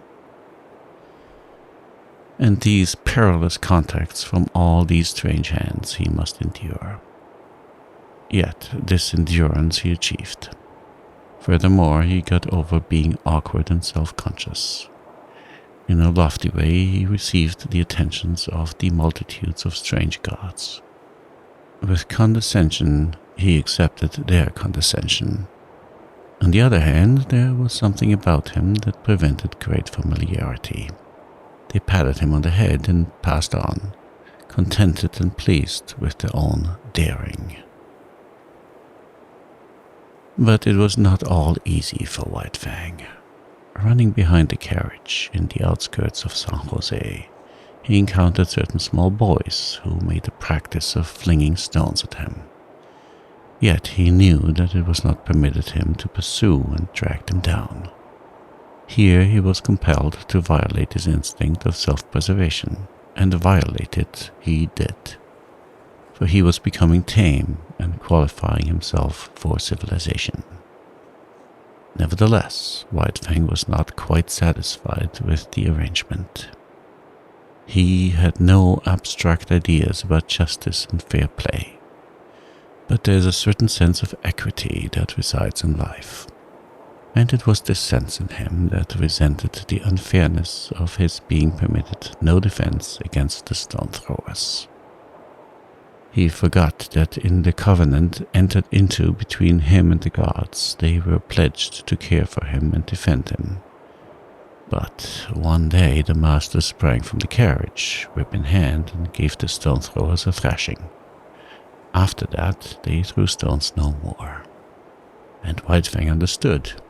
A: and these perilous contacts from all these strange hands he must endure. Yet this endurance he achieved. Furthermore, he got over being awkward and self-conscious. In a lofty way, he received the attentions of the multitudes of strange gods. With condescension, he accepted their condescension. On the other hand, there was something about him that prevented great familiarity. They patted him on the head and passed on, contented and pleased with their own daring. But it was not all easy for White Fang. Running behind the carriage in the outskirts of San Jose, he encountered certain small boys who made a practice of flinging stones at him. Yet he knew that it was not permitted him to pursue and drag them down. Here he was compelled to violate his instinct of self-preservation, and violate it he did. For he was becoming tame and qualifying himself for civilization. Nevertheless, White Fang was not quite satisfied with the arrangement. He had no abstract ideas about justice and fair play, but there is a certain sense of equity that resides in life, and it was this sense in him that resented the unfairness of his being permitted no defense against the stone throwers. He forgot that in the covenant entered into between him and the gods, they were pledged to care for him and defend him. But one day the master sprang from the carriage, whip in hand, and gave the stone throwers a thrashing. After that, they threw stones no more. And White Fang understood,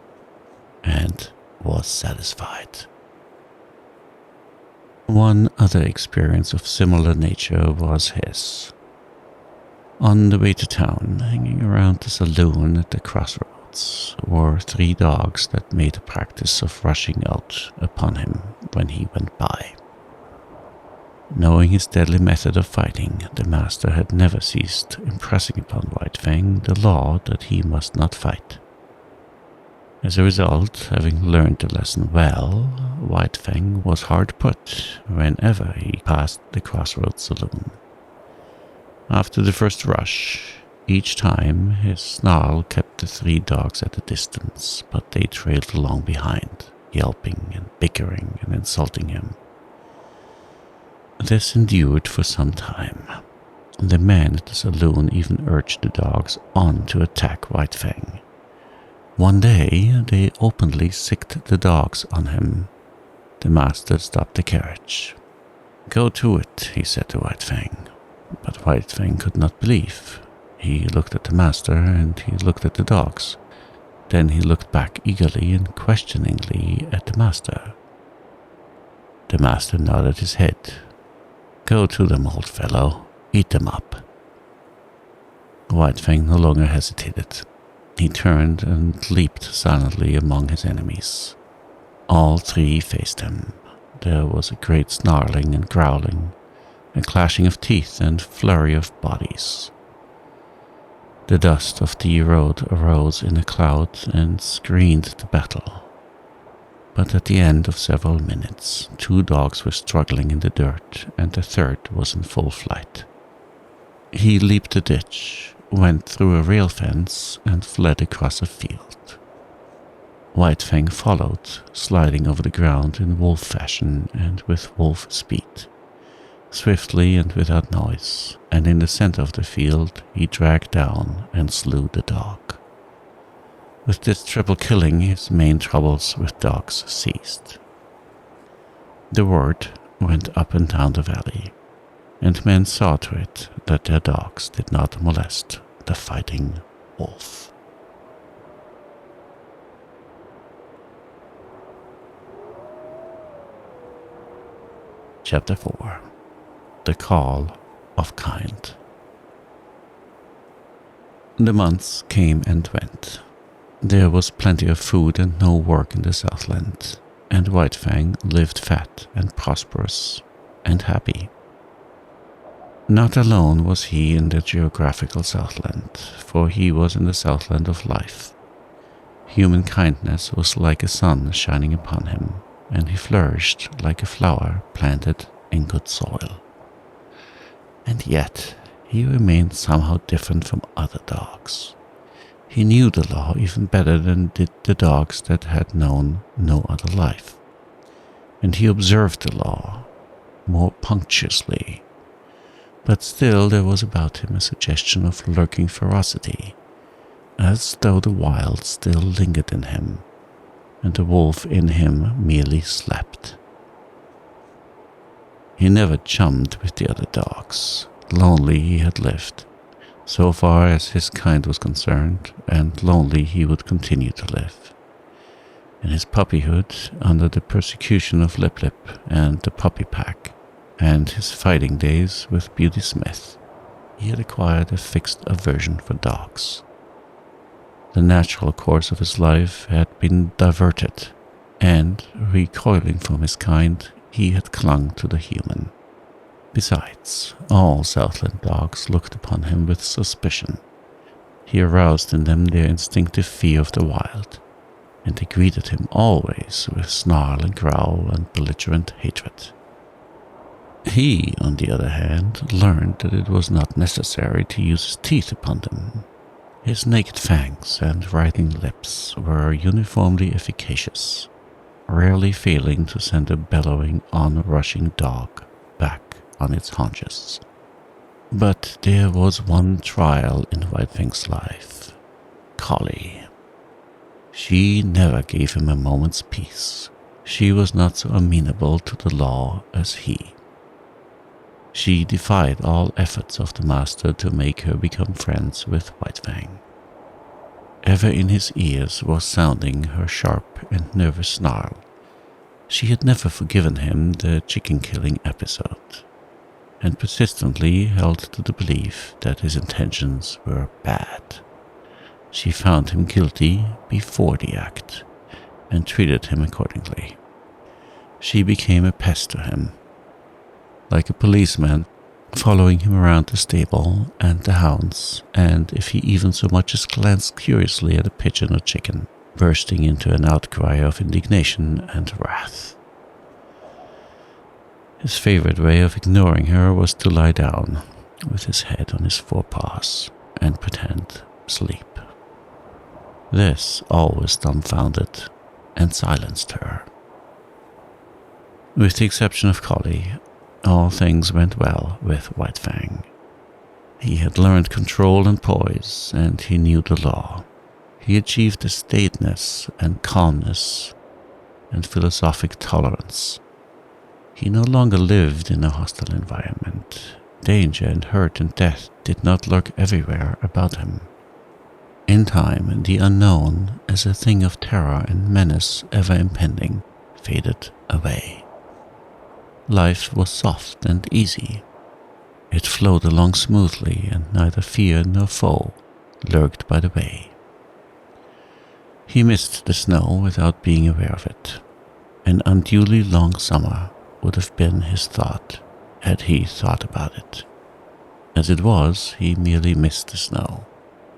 A: and was satisfied. One other experience of similar nature was his. On the way to town, hanging around the saloon at the crossroads, were 3 dogs that made a practice of rushing out upon him when he went by. Knowing his deadly method of fighting, the master had never ceased impressing upon White Fang the law that he must not fight. As a result, having learned the lesson well, White Fang was hard put whenever he passed the crossroads saloon. After the first rush, each time his snarl kept the 3 dogs at a distance, but they trailed along behind, yelping and bickering and insulting him. This endured for some time. The man at the saloon even urged the dogs on to attack White Fang. One day, they openly sicked the dogs on him. The master stopped the carriage. "Go to it," he said to White Fang. But White Fang could not believe. He looked at the master and he looked at the dogs. Then he looked back eagerly and questioningly at the master. The master nodded his head. "Go to them, old fellow. Eat them up." White Fang no longer hesitated. He turned and leaped silently among his enemies. All 3 faced him. There was a great snarling and growling, a clashing of teeth and flurry of bodies. The dust of the road arose in a cloud and screened the battle. But at the end of several minutes, 2 dogs were struggling in the dirt and the 3rd was in full flight. He leaped a ditch, went through a rail fence and fled across a field. White Fang followed, sliding over the ground in wolf fashion and with wolf speed. Swiftly and without noise, and in the center of the field he dragged down and slew the dog. With this triple killing, his main troubles with dogs ceased. The word went up and down the valley, and men saw to it that their dogs did not molest the fighting wolf. Chapter 4. The Call of Kind. The months came and went. There was plenty of food and no work in the Southland, and White Fang lived fat and prosperous and happy. Not alone was he in the geographical Southland, for he was in the Southland of life. Human kindness was like a sun shining upon him, and he flourished like a flower planted in good soil. And yet, he remained somehow different from other dogs. He knew the law even better than did the dogs that had known no other life. And he observed the law more punctiously. But still there was about him a suggestion of lurking ferocity, as though the wild still lingered in him, and the wolf in him merely slept. He never chummed with the other dogs. Lonely he had lived, so far as his kind was concerned, and lonely he would continue to live. In his puppyhood, under the persecution of Lip Lip and the puppy pack, and his fighting days with Beauty Smith, he had acquired a fixed aversion for dogs. The natural course of his life had been diverted, and, recoiling from his kind, he had clung to the human. Besides, all Southland dogs looked upon him with suspicion. He aroused in them their instinctive fear of the wild, and they greeted him always with snarl and growl and belligerent hatred. He, on the other hand, learned that it was not necessary to use his teeth upon them. His naked fangs and writhing lips were uniformly efficacious, rarely failing to send a bellowing, on-rushing dog back on its haunches. But there was one trial in White Fang's life: Collie. She never gave him a moment's peace. She was not so amenable to the law as he. She defied all efforts of the master to make her become friends with White Fang. Ever in his ears was sounding her sharp and nervous snarl. She had never forgiven him the chicken-killing episode, and persistently held to the belief that his intentions were bad. She found him guilty before the act, and treated him accordingly. She became a pest to him, like a policeman, following him around the stable and the hounds, and if he even so much as glanced curiously at a pigeon or chicken, bursting into an outcry of indignation and wrath. His favorite way of ignoring her was to lie down, with his head on his forepaws, and pretend sleep. This always dumbfounded and silenced her. With the exception of Collie, all things went well with White Fang. He had learned control and poise, and he knew the law. He achieved a staidness and calmness and philosophic tolerance. He no longer lived in a hostile environment. Danger and hurt and death did not lurk everywhere about him. In time, the unknown, as a thing of terror and menace ever impending, faded away. Life was soft and easy. It flowed along smoothly, and neither fear nor foe lurked by the way. He missed the snow without being aware of it. An unduly long summer would have been his thought had he thought about it. As it was, he merely missed the snow,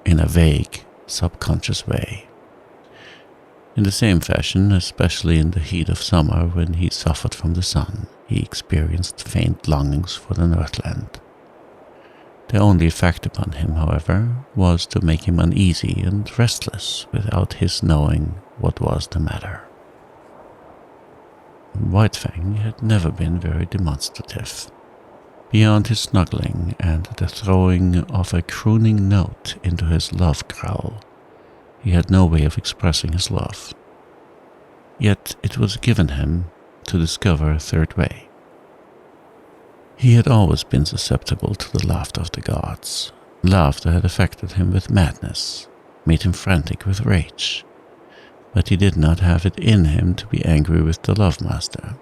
A: in a vague, subconscious way. In the same fashion, especially in the heat of summer when he suffered from the sun, he experienced faint longings for the Northland. The only effect upon him, however, was to make him uneasy and restless without his knowing what was the matter. White Fang had never been very demonstrative. Beyond his snuggling and the throwing of a crooning note into his love growl, he had no way of expressing his love. Yet it was given him to discover a third way. He had always been susceptible to the laughter of the gods. Laughter had affected him with madness, made him frantic with rage. But he did not have it in him to be angry with the Love Master.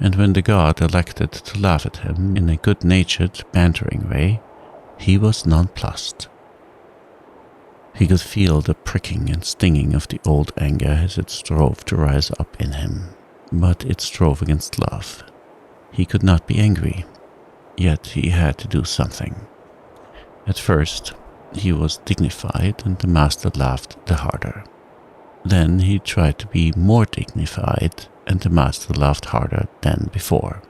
A: And when the god elected to laugh at him in a good-natured, bantering way, he was nonplussed. He could feel the pricking and stinging of the old anger as it strove to rise up in him, but it strove against love. He could not be angry, yet he had to do something. At first, he was dignified, and the master laughed the harder. Then he tried to be more dignified, and the master laughed harder than before.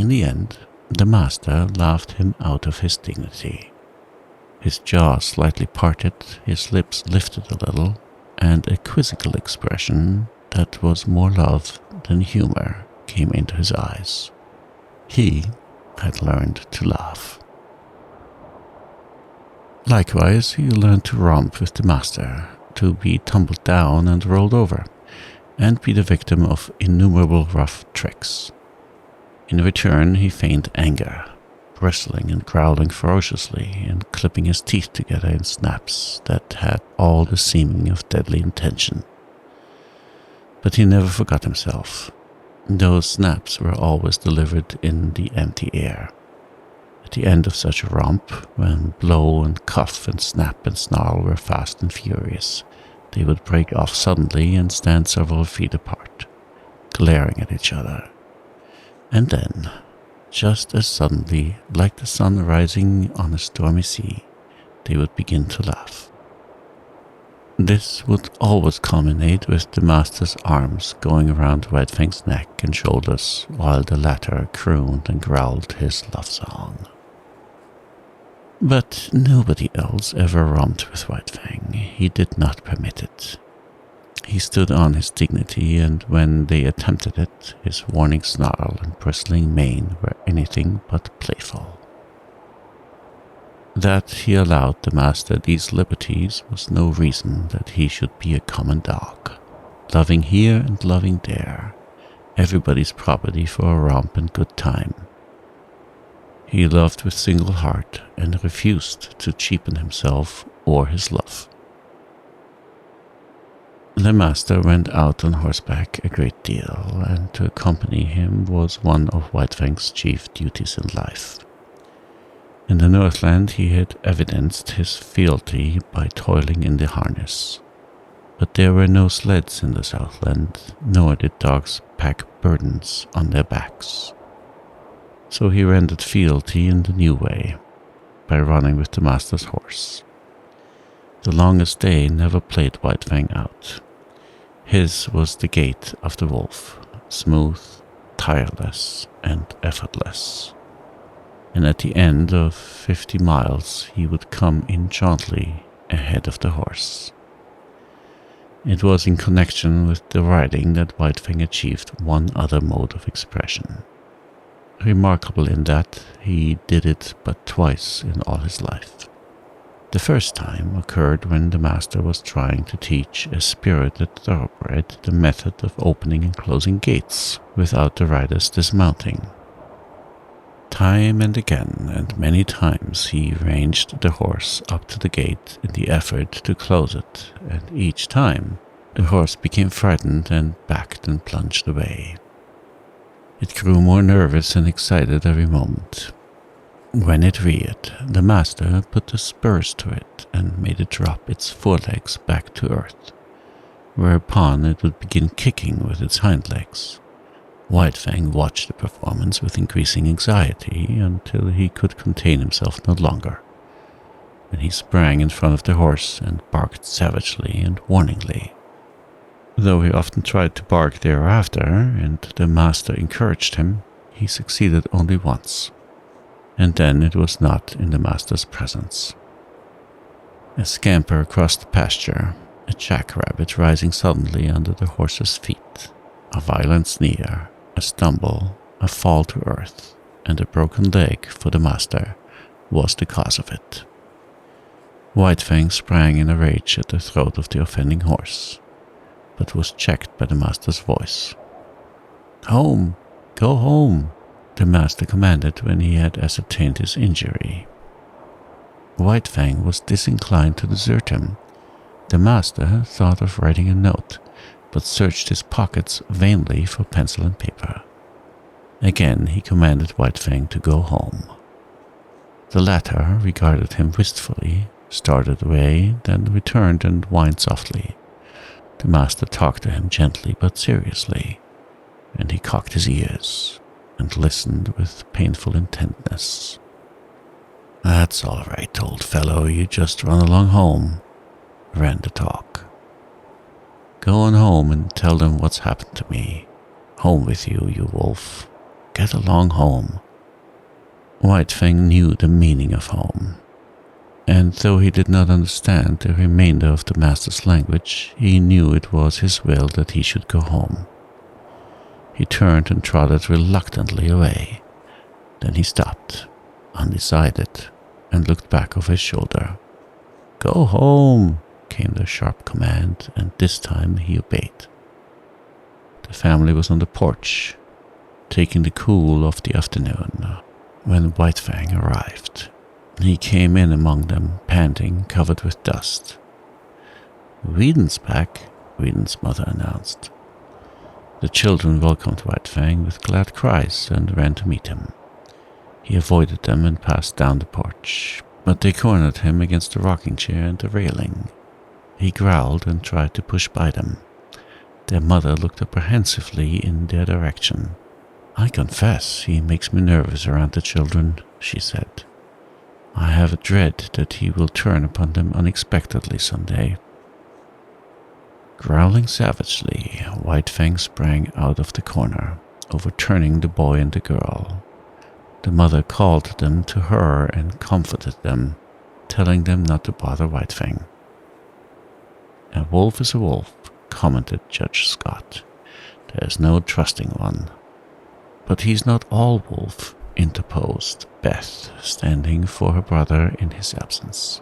A: In the end, the master laughed him out of his dignity. His jaw slightly parted, his lips lifted a little, and a quizzical expression that was more love than humor came into his eyes. He had learned to laugh. Likewise, he learned to romp with the master, to be tumbled down and rolled over, and be the victim of innumerable rough tricks. In return, he feigned anger, bristling and growling ferociously and clipping his teeth together in snaps that had all the seeming of deadly intention. But he never forgot himself. Those snaps were always delivered in the empty air. At the end of such a romp, when blow and cuff and snap and snarl were fast and furious, they would break off suddenly and stand several feet apart, glaring at each other. And then, just as suddenly, like the sun rising on a stormy sea, they would begin to laugh. This would always culminate with the master's arms going around White Fang's neck and shoulders while the latter crooned and growled his love song. But nobody else ever romped with White Fang. He did not permit it. He stood on his dignity, and when they attempted it, his warning snarl and bristling mane were anything but playful. That he allowed the master these liberties was no reason that he should be a common dog, loving here and loving there, everybody's property for a romp and good time. He loved with single heart and refused to cheapen himself or his love. The master went out on horseback a great deal, and to accompany him was one of White Fang's chief duties in life. In the Northland he had evidenced his fealty by toiling in the harness, but there were no sleds in the Southland, nor did dogs pack burdens on their backs. So he rendered fealty in the new way, by running with the master's horse. The longest day never played White Fang out. His was the gait of the wolf, smooth, tireless, and effortless. And at the end of 50 miles he would come in jauntily ahead of the horse. It was in connection with the riding that White Fang achieved one other mode of expression. Remarkable in that he did it but twice in all his life. The first time occurred when the master was trying to teach a spirited thoroughbred the method of opening and closing gates without the rider's dismounting. Time and again, and many times, he ranged the horse up to the gate in the effort to close it, and each time the horse became frightened and backed and plunged away. It grew more nervous and excited every moment. When it reared, the master put the spurs to it and made it drop its forelegs back to earth, whereupon it would begin kicking with its hind legs. White Fang watched the performance with increasing anxiety until he could contain himself no longer. Then he sprang in front of the horse and barked savagely and warningly. Though he often tried to bark thereafter, and the master encouraged him, he succeeded only once, and then it was not in the master's presence. A scamper across the pasture, a jackrabbit rising suddenly under the horse's feet, a violent sneer, a stumble, a fall to earth, and a broken leg for the master was the cause of it. White Fang sprang in a rage at the throat of the offending horse, but was checked by the master's voice. "Home! Go home!" the master commanded when he had ascertained his injury. White Fang was disinclined to desert him. The master thought of writing a note, but searched his pockets vainly for pencil and paper. Again he commanded White Fang to go home. The latter regarded him wistfully, started away, then returned and whined softly. The master talked to him gently but seriously, and he cocked his ears and listened with painful intentness. "That's all right, old fellow, you just run along home," ran the talk. "Go on home and tell them what's happened to me. Home with you, you wolf." Get along home." White Fang knew the meaning of home, and though he did not understand the remainder of the master's language, he knew it was his will that he should go home. He turned and trotted reluctantly away. Then he stopped, undecided, and looked back over his shoulder. "Go home," came the sharp command, and this time he obeyed. The family was on the porch, taking the cool of the afternoon, when White Fang arrived. He came in among them, panting, covered with dust. "Whedon's back," Whedon's mother announced. The children welcomed White Fang with glad cries and ran to meet him. He avoided them and passed down the porch, but they cornered him against the rocking chair and the railing. He growled and tried to push by them. Their mother looked apprehensively in their direction. "I confess he makes me nervous around the children," she said. "I have a dread that he will turn upon them unexpectedly someday." Growling savagely, White Fang sprang out of the corner, overturning the boy and the girl. The mother called them to her and comforted them, telling them not to bother White Fang. "A wolf is a wolf," commented Judge Scott. "There is no trusting one." "But he's not all wolf," interposed Beth, standing for her brother in his absence.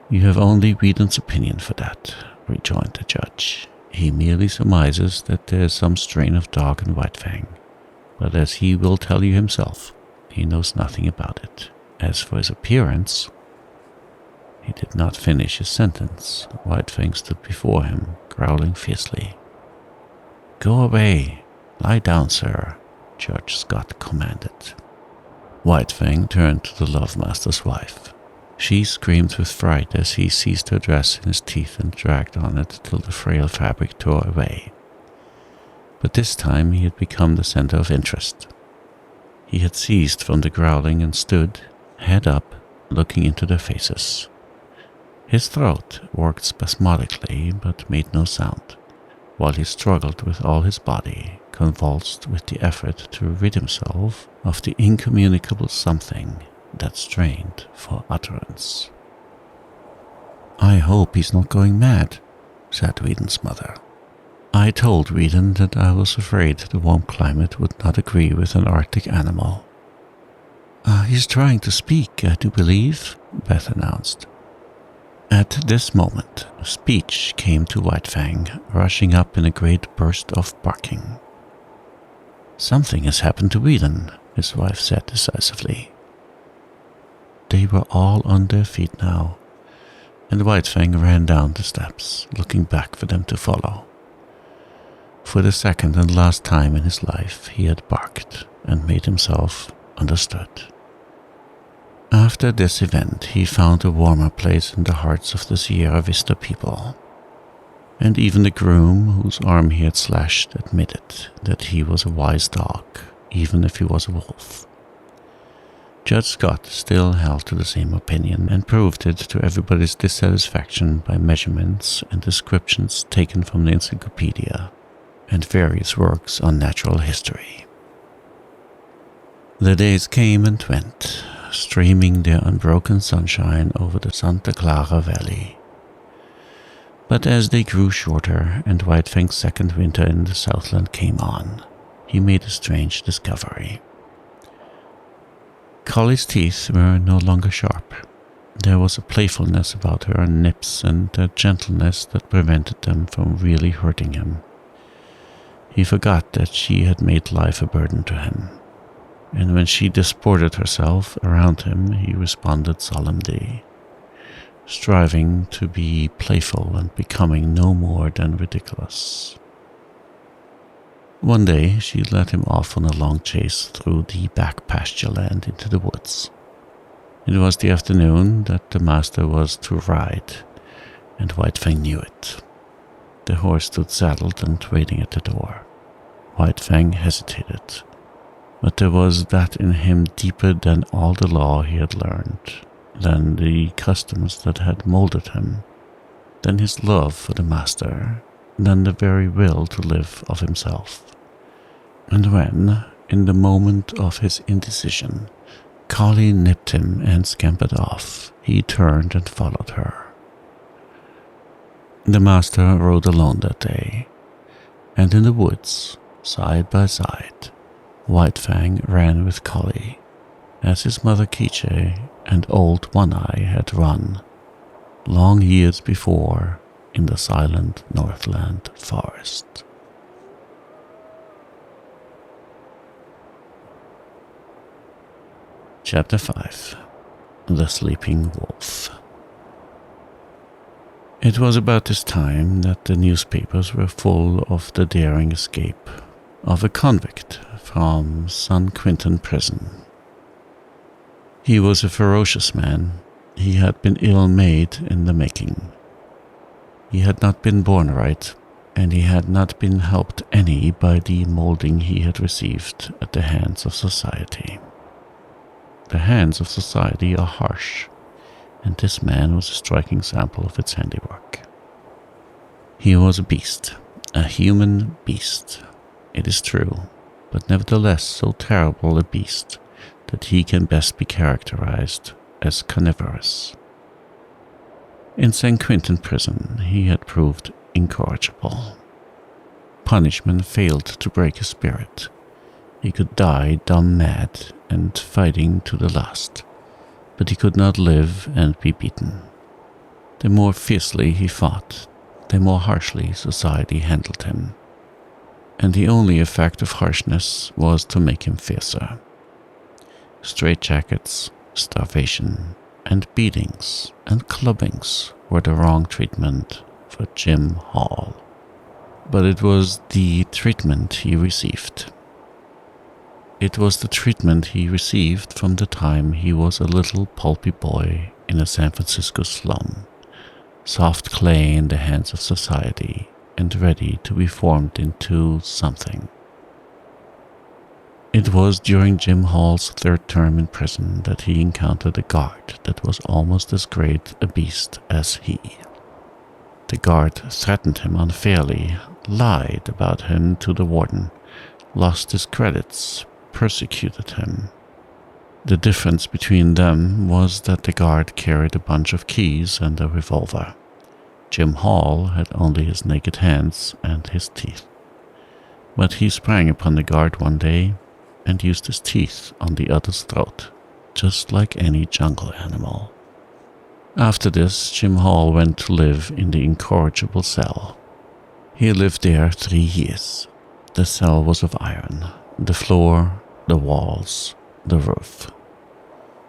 A: "You have only Whedon's opinion for that," rejoined the judge. "He merely surmises that there is some strain of dog in White Fang, but as he will tell you himself, he knows nothing about it. As for his appearance—" He did not finish his sentence. White Fang stood before him, growling fiercely. "Go away. Lie down, sir," Judge Scott commanded. White Fang turned to the love master's wife. She screamed with fright as he seized her dress in his teeth and dragged on it till the frail fabric tore away. But this time he had become the center of interest. He had ceased from the growling and stood, head up, looking into their faces. His throat worked spasmodically but made no sound, while he struggled with all his body, convulsed with the effort to rid himself of the incommunicable something that strained for utterance. "I hope he's not going mad," said Whedon's mother. "I told Whedon that I was afraid the warm climate would not agree with an Arctic animal." He's trying to speak, I do believe," Beth announced. At this moment, speech came to White Fang, rushing up in a great burst of barking. "Something has happened to Whedon," his wife said decisively. They were all on their feet now, and White Fang ran down the steps, looking back for them to follow. For the second and last time in his life, he had barked and made himself understood. After this event, he found a warmer place in the hearts of the Sierra Vista people. And even the groom, whose arm he had slashed, admitted that he was a wise dog, even if he was a wolf. Judge Scott still held to the same opinion and proved it to everybody's dissatisfaction by measurements and descriptions taken from the encyclopedia and various works on natural history. The days came and went, streaming their unbroken sunshine over the Santa Clara Valley. But as they grew shorter and White Fang's second winter in the Southland came on, he made a strange discovery. Collie's teeth were no longer sharp. There was a playfulness about her nips and a gentleness that prevented them from really hurting him. He forgot that she had made life a burden to him, and when she disported herself around him, he responded solemnly, striving to be playful and becoming no more than ridiculous. One day, she led him off on a long chase through the back pasture land into the woods. It was the afternoon that the master was to ride, and White Fang knew it. The horse stood saddled and waiting at the door. White Fang hesitated, but there was that in him deeper than all the law he had learned, than the customs that had molded him, than his love for the master, than the very will to live of himself. And when, in the moment of his indecision, Collie nipped him and scampered off, he turned and followed her. The master rode alone that day, and in the woods, side by side, White Fang ran with Collie, as his mother Kiche and old One Eye had run, long years before, in the silent Northland forest. Chapter 5. The Sleeping Wolf. It was about this time that the newspapers were full of the daring escape of a convict from San Quentin prison. He was a ferocious man. He had been ill-made in the making. He had not been born right, and he had not been helped any by the molding he had received at the hands of society. The hands of society are harsh, and this man was a striking sample of its handiwork. He was a beast, a human beast, it is true, but nevertheless so terrible a beast that he can best be characterized as carnivorous. In San Quentin prison he had proved incorrigible. Punishment failed to break his spirit. He could die dumb mad and fighting to the last, but he could not live and be beaten. The more fiercely he fought, the more harshly society handled him, and the only effect of harshness was to make him fiercer. Straitjackets, starvation, and beatings and clubbings were the wrong treatment for Jim Hall, but it was the treatment he received. It was the treatment he received from the time he was a little pulpy boy in a San Francisco slum, soft clay in the hands of society and ready to be formed into something. It was during Jim Hall's third term in prison that he encountered a guard that was almost as great a beast as he. The guard threatened him unfairly, lied about him to the warden, lost his credits, persecuted him. The difference between them was that the guard carried a bunch of keys and a revolver. Jim Hall had only his naked hands and his teeth. But he sprang upon the guard one day and used his teeth on the other's throat, just like any jungle animal. After this, Jim Hall went to live in the incorrigible cell. He lived there 3 years. The cell was of iron. The floor, the walls, the roof.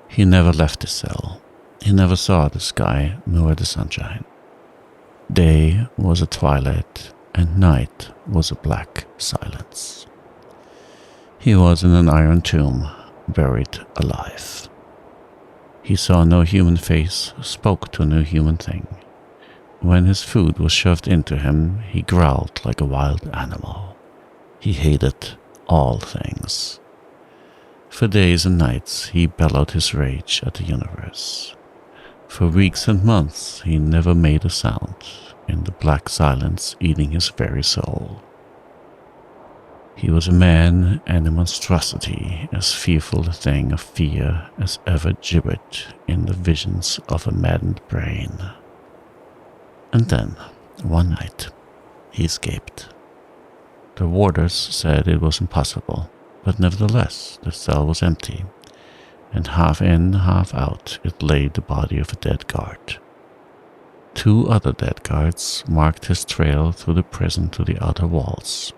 A: He never left his cell. He never saw the sky nor the sunshine. Day was a twilight, and night was a black silence. He was in an iron tomb, buried alive. He saw no human face, spoke to no human thing. When his food was shoved into him, he growled like a wild animal. He hated all things. For days and nights he bellowed his rage at the universe. For weeks and months he never made a sound, in the black silence eating his very soul. He was a man and a monstrosity, as fearful a thing of fear as ever gibbered in the visions of a maddened brain. And then, one night, he escaped. The warders said it was impossible, but nevertheless the cell was empty, and half in, half out it lay the body of a dead guard. 2 other dead guards marked his trail through the prison to the outer walls,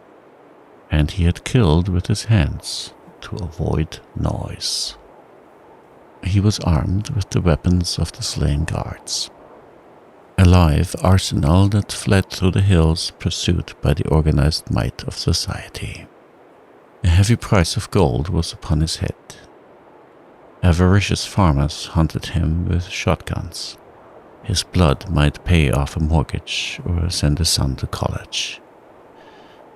A: and he had killed with his hands to avoid noise. He was armed with the weapons of the slain guards, a live arsenal that fled through the hills pursued by the organized might of society. A heavy price of gold was upon his head. Avaricious farmers hunted him with shotguns. His blood might pay off a mortgage or send a son to college.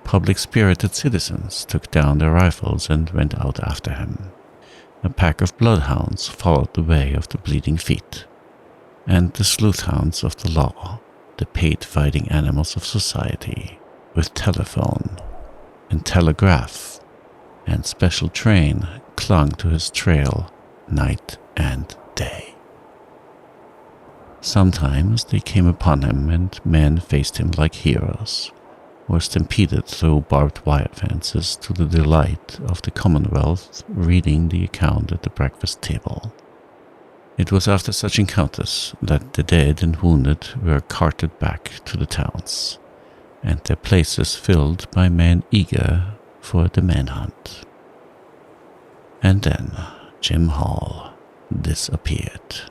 A: Public-spirited citizens took down their rifles and went out after him. A pack of bloodhounds followed the way of the bleeding feet, and the sleuthhounds of the law, the paid fighting animals of society, with telephone and telegraph and special train clung to his trail night and day. Sometimes they came upon him and men faced him like heroes, or stampeded through barbed wire fences to the delight of the Commonwealth reading the account at the breakfast table. It was after such encounters that the dead and wounded were carted back to the towns, and their places filled by men eager for the manhunt. And then Jim Hall disappeared.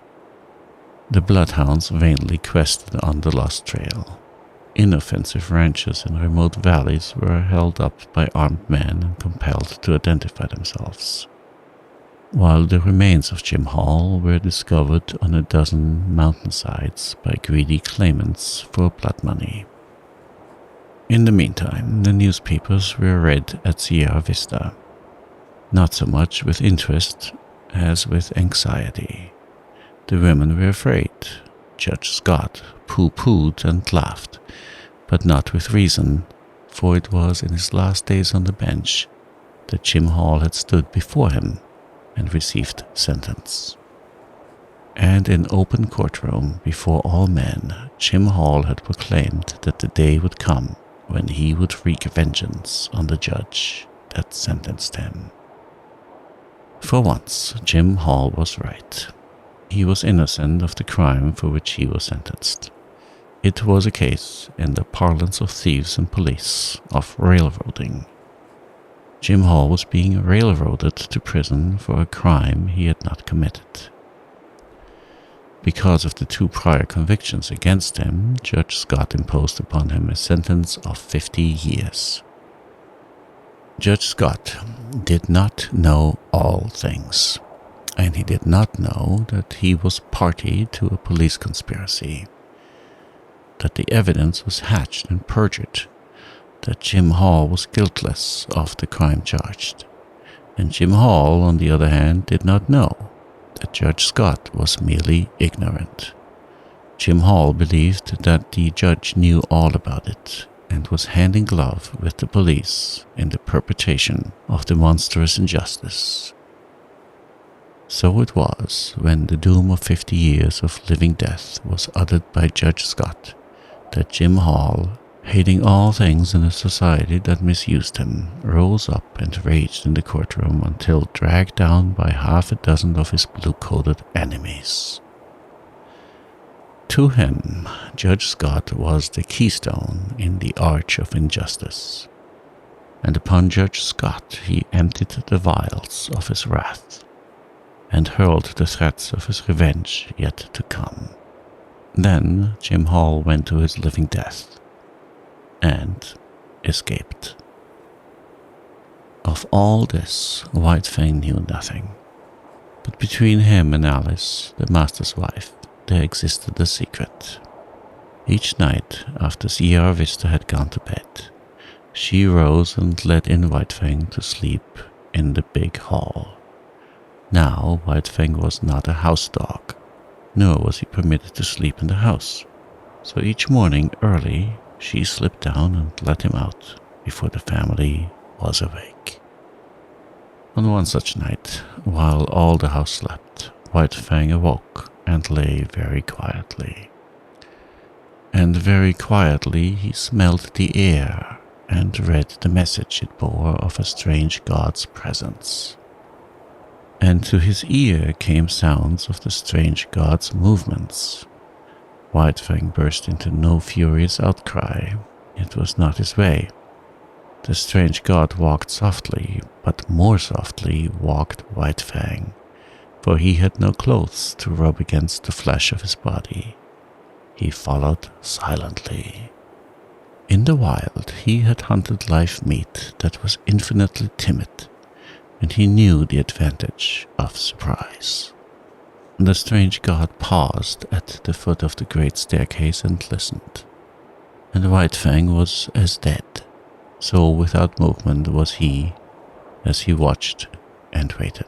A: The bloodhounds vainly quested on the lost trail. Inoffensive ranches in remote valleys were held up by armed men and compelled to identify themselves, while the remains of Jim Hall were discovered on a dozen mountainsides by greedy claimants for blood money. In the meantime, the newspapers were read at Sierra Vista, not so much with interest as with anxiety. The women were afraid. Judge Scott pooh-poohed and laughed, but not with reason, for it was in his last days on the bench that Jim Hall had stood before him and received sentence. And in open courtroom before all men, Jim Hall had proclaimed that the day would come when he would wreak vengeance on the judge that sentenced him. For once, Jim Hall was right. He was innocent of the crime for which he was sentenced. It was a case, in the parlance of thieves and police, of railroading. Jim Hall was being railroaded to prison for a crime he had not committed. Because of the 2 prior convictions against him, Judge Scott imposed upon him a sentence of 50 years. Judge Scott did not know all things, and he did not know that he was party to a police conspiracy, that the evidence was hatched and perjured, that Jim Hall was guiltless of the crime charged, and Jim Hall, on the other hand, did not know that Judge Scott was merely ignorant. Jim Hall believed that the judge knew all about it and was hand in glove with the police in the perpetration of the monstrous injustice. So it was when the doom of 50 years of living death was uttered by Judge Scott that Jim Hall, hating all things in a society that misused him, rose up and raged in the courtroom until dragged down by half a dozen of his blue-coated enemies. To him, Judge Scott was the keystone in the arch of injustice, and upon Judge Scott he emptied the vials of his wrath, and hurled the threats of his revenge yet to come. Then Jim Hall went to his living death, and escaped. Of all this, White Fang knew nothing, but between him and Alice, the master's wife, there existed a secret. Each night, after Sierra Vista had gone to bed, she rose and let in White Fang to sleep in the big hall. Now, White Fang was not a house dog, nor was he permitted to sleep in the house, so each morning early she slipped down and let him out before the family was awake. On one such night, while all the house slept, White Fang awoke and lay very quietly. And very quietly he smelled the air and read the message it bore of a strange god's presence. And to his ear came sounds of the strange god's movements. White Fang burst into no furious outcry. It was not his way. The strange god walked softly, but more softly walked White Fang, for he had no clothes to rub against the flesh of his body. He followed silently. In the wild, he had hunted live meat that was infinitely timid, and he knew the advantage of surprise. The strange god paused at the foot of the great staircase and listened, and White Fang was as dead, so without movement was he, as he watched and waited.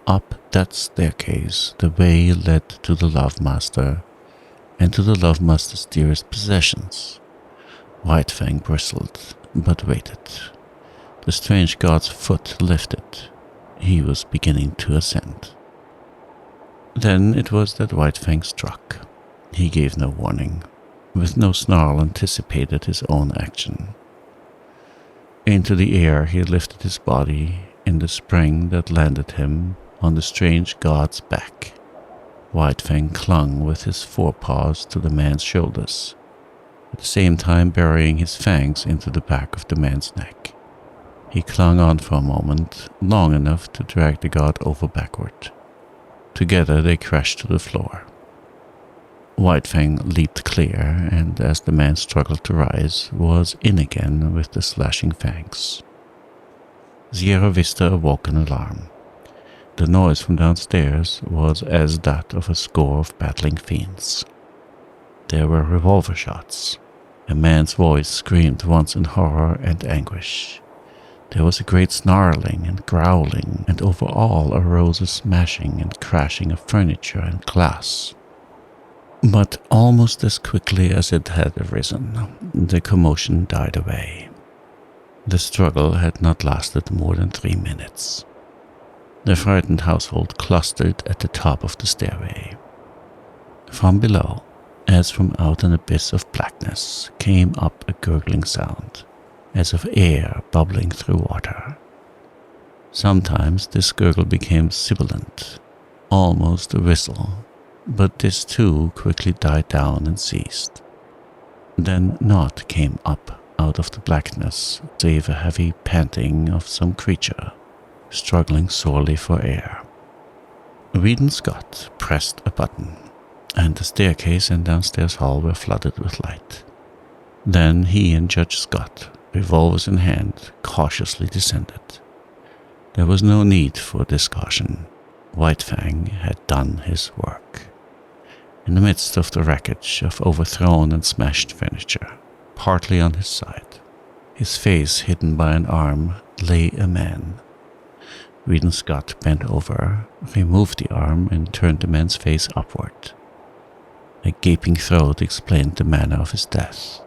A: Up that staircase the way led to the Love Master, and to the Love Master's dearest possessions. White Fang bristled, but waited. The strange god's foot lifted. He was beginning to ascend. Then it was that White Fang struck. He gave no warning. With no snarl anticipated his own action. Into the air he lifted his body in the spring that landed him on the strange god's back. White Fang clung with his forepaws to the man's shoulders, at the same time burying his fangs into the back of the man's neck. He clung on for a moment, long enough to drag the god over backward. Together they crashed to the floor. White Fang leaped clear, and as the man struggled to rise, was in again with the slashing fangs. Sierra Vista awoke in alarm. The noise from downstairs was as that of a score of battling fiends. There were revolver shots. A man's voice screamed once in horror and anguish. There was a great snarling and growling, and over all arose a smashing and crashing of furniture and glass. But almost as quickly as it had arisen, the commotion died away. The struggle had not lasted more than 3 minutes. The frightened household clustered at the top of the stairway. From below, as from out an abyss of blackness, came up a gurgling sound, as of air bubbling through water. Sometimes this gurgle became sibilant, almost a whistle, but this too quickly died down and ceased. Then naught came up out of the blackness save a heavy panting of some creature, struggling sorely for air. Weedon Scott pressed a button, and the staircase and downstairs hall were flooded with light. Then he and Judge Scott, revolvers in hand, cautiously descended. There was no need for discussion. White Fang had done his work. In the midst of the wreckage of overthrown and smashed furniture, partly on his side, his face hidden by an arm, lay a man. Weedon Scott bent over, removed the arm, and turned the man's face upward. A gaping throat explained the manner of his death.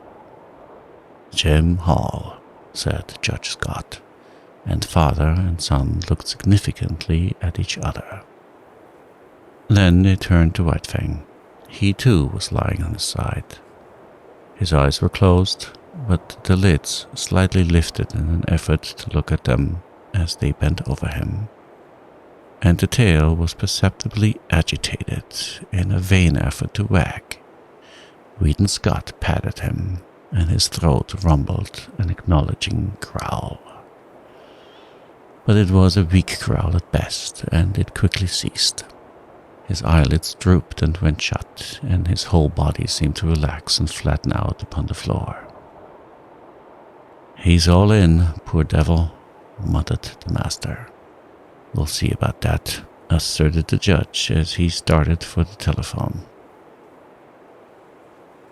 A: "Jim Hall," said Judge Scott, and father and son looked significantly at each other. Then they turned to White Fang. He too was lying on his side. His eyes were closed, but the lids slightly lifted in an effort to look at them as they bent over him, and the tail was perceptibly agitated in a vain effort to wag. Weedon Scott patted him, and his throat rumbled an acknowledging growl. But it was a weak growl at best, and it quickly ceased. His eyelids drooped and went shut, and his whole body seemed to relax and flatten out upon the floor. "He's all in, poor devil," muttered the master. "We'll see about that," asserted the judge as he started for the telephone.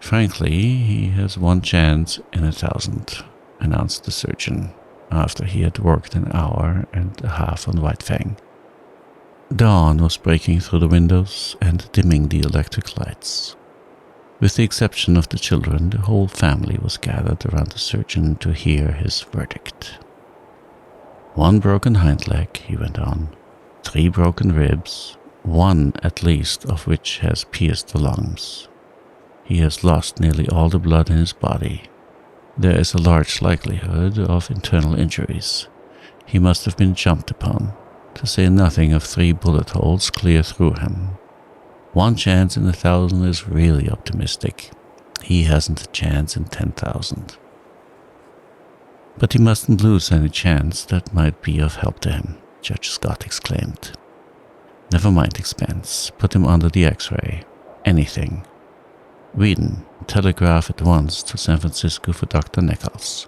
A: "Frankly, he has one chance in 1,000, announced the surgeon, after he had worked an hour and a half on White Fang. Dawn was breaking through the windows and dimming the electric lights. With the exception of the children, the whole family was gathered around the surgeon to hear his verdict. "1 broken hind leg," he went on, 3 broken ribs, 1 at least of which has pierced the lungs. He has lost nearly all the blood in his body. There is a large likelihood of internal injuries. He must have been jumped upon, to say nothing of 3 bullet holes clear through him. 1 chance in 1,000 is really optimistic. He hasn't a chance in 10,000. "But he mustn't lose any chance that might be of help to him," Judge Scott exclaimed. "Never mind expense. Put him under the X-ray. Anything. Weedon, telegraph at once to San Francisco for Dr. Nichols.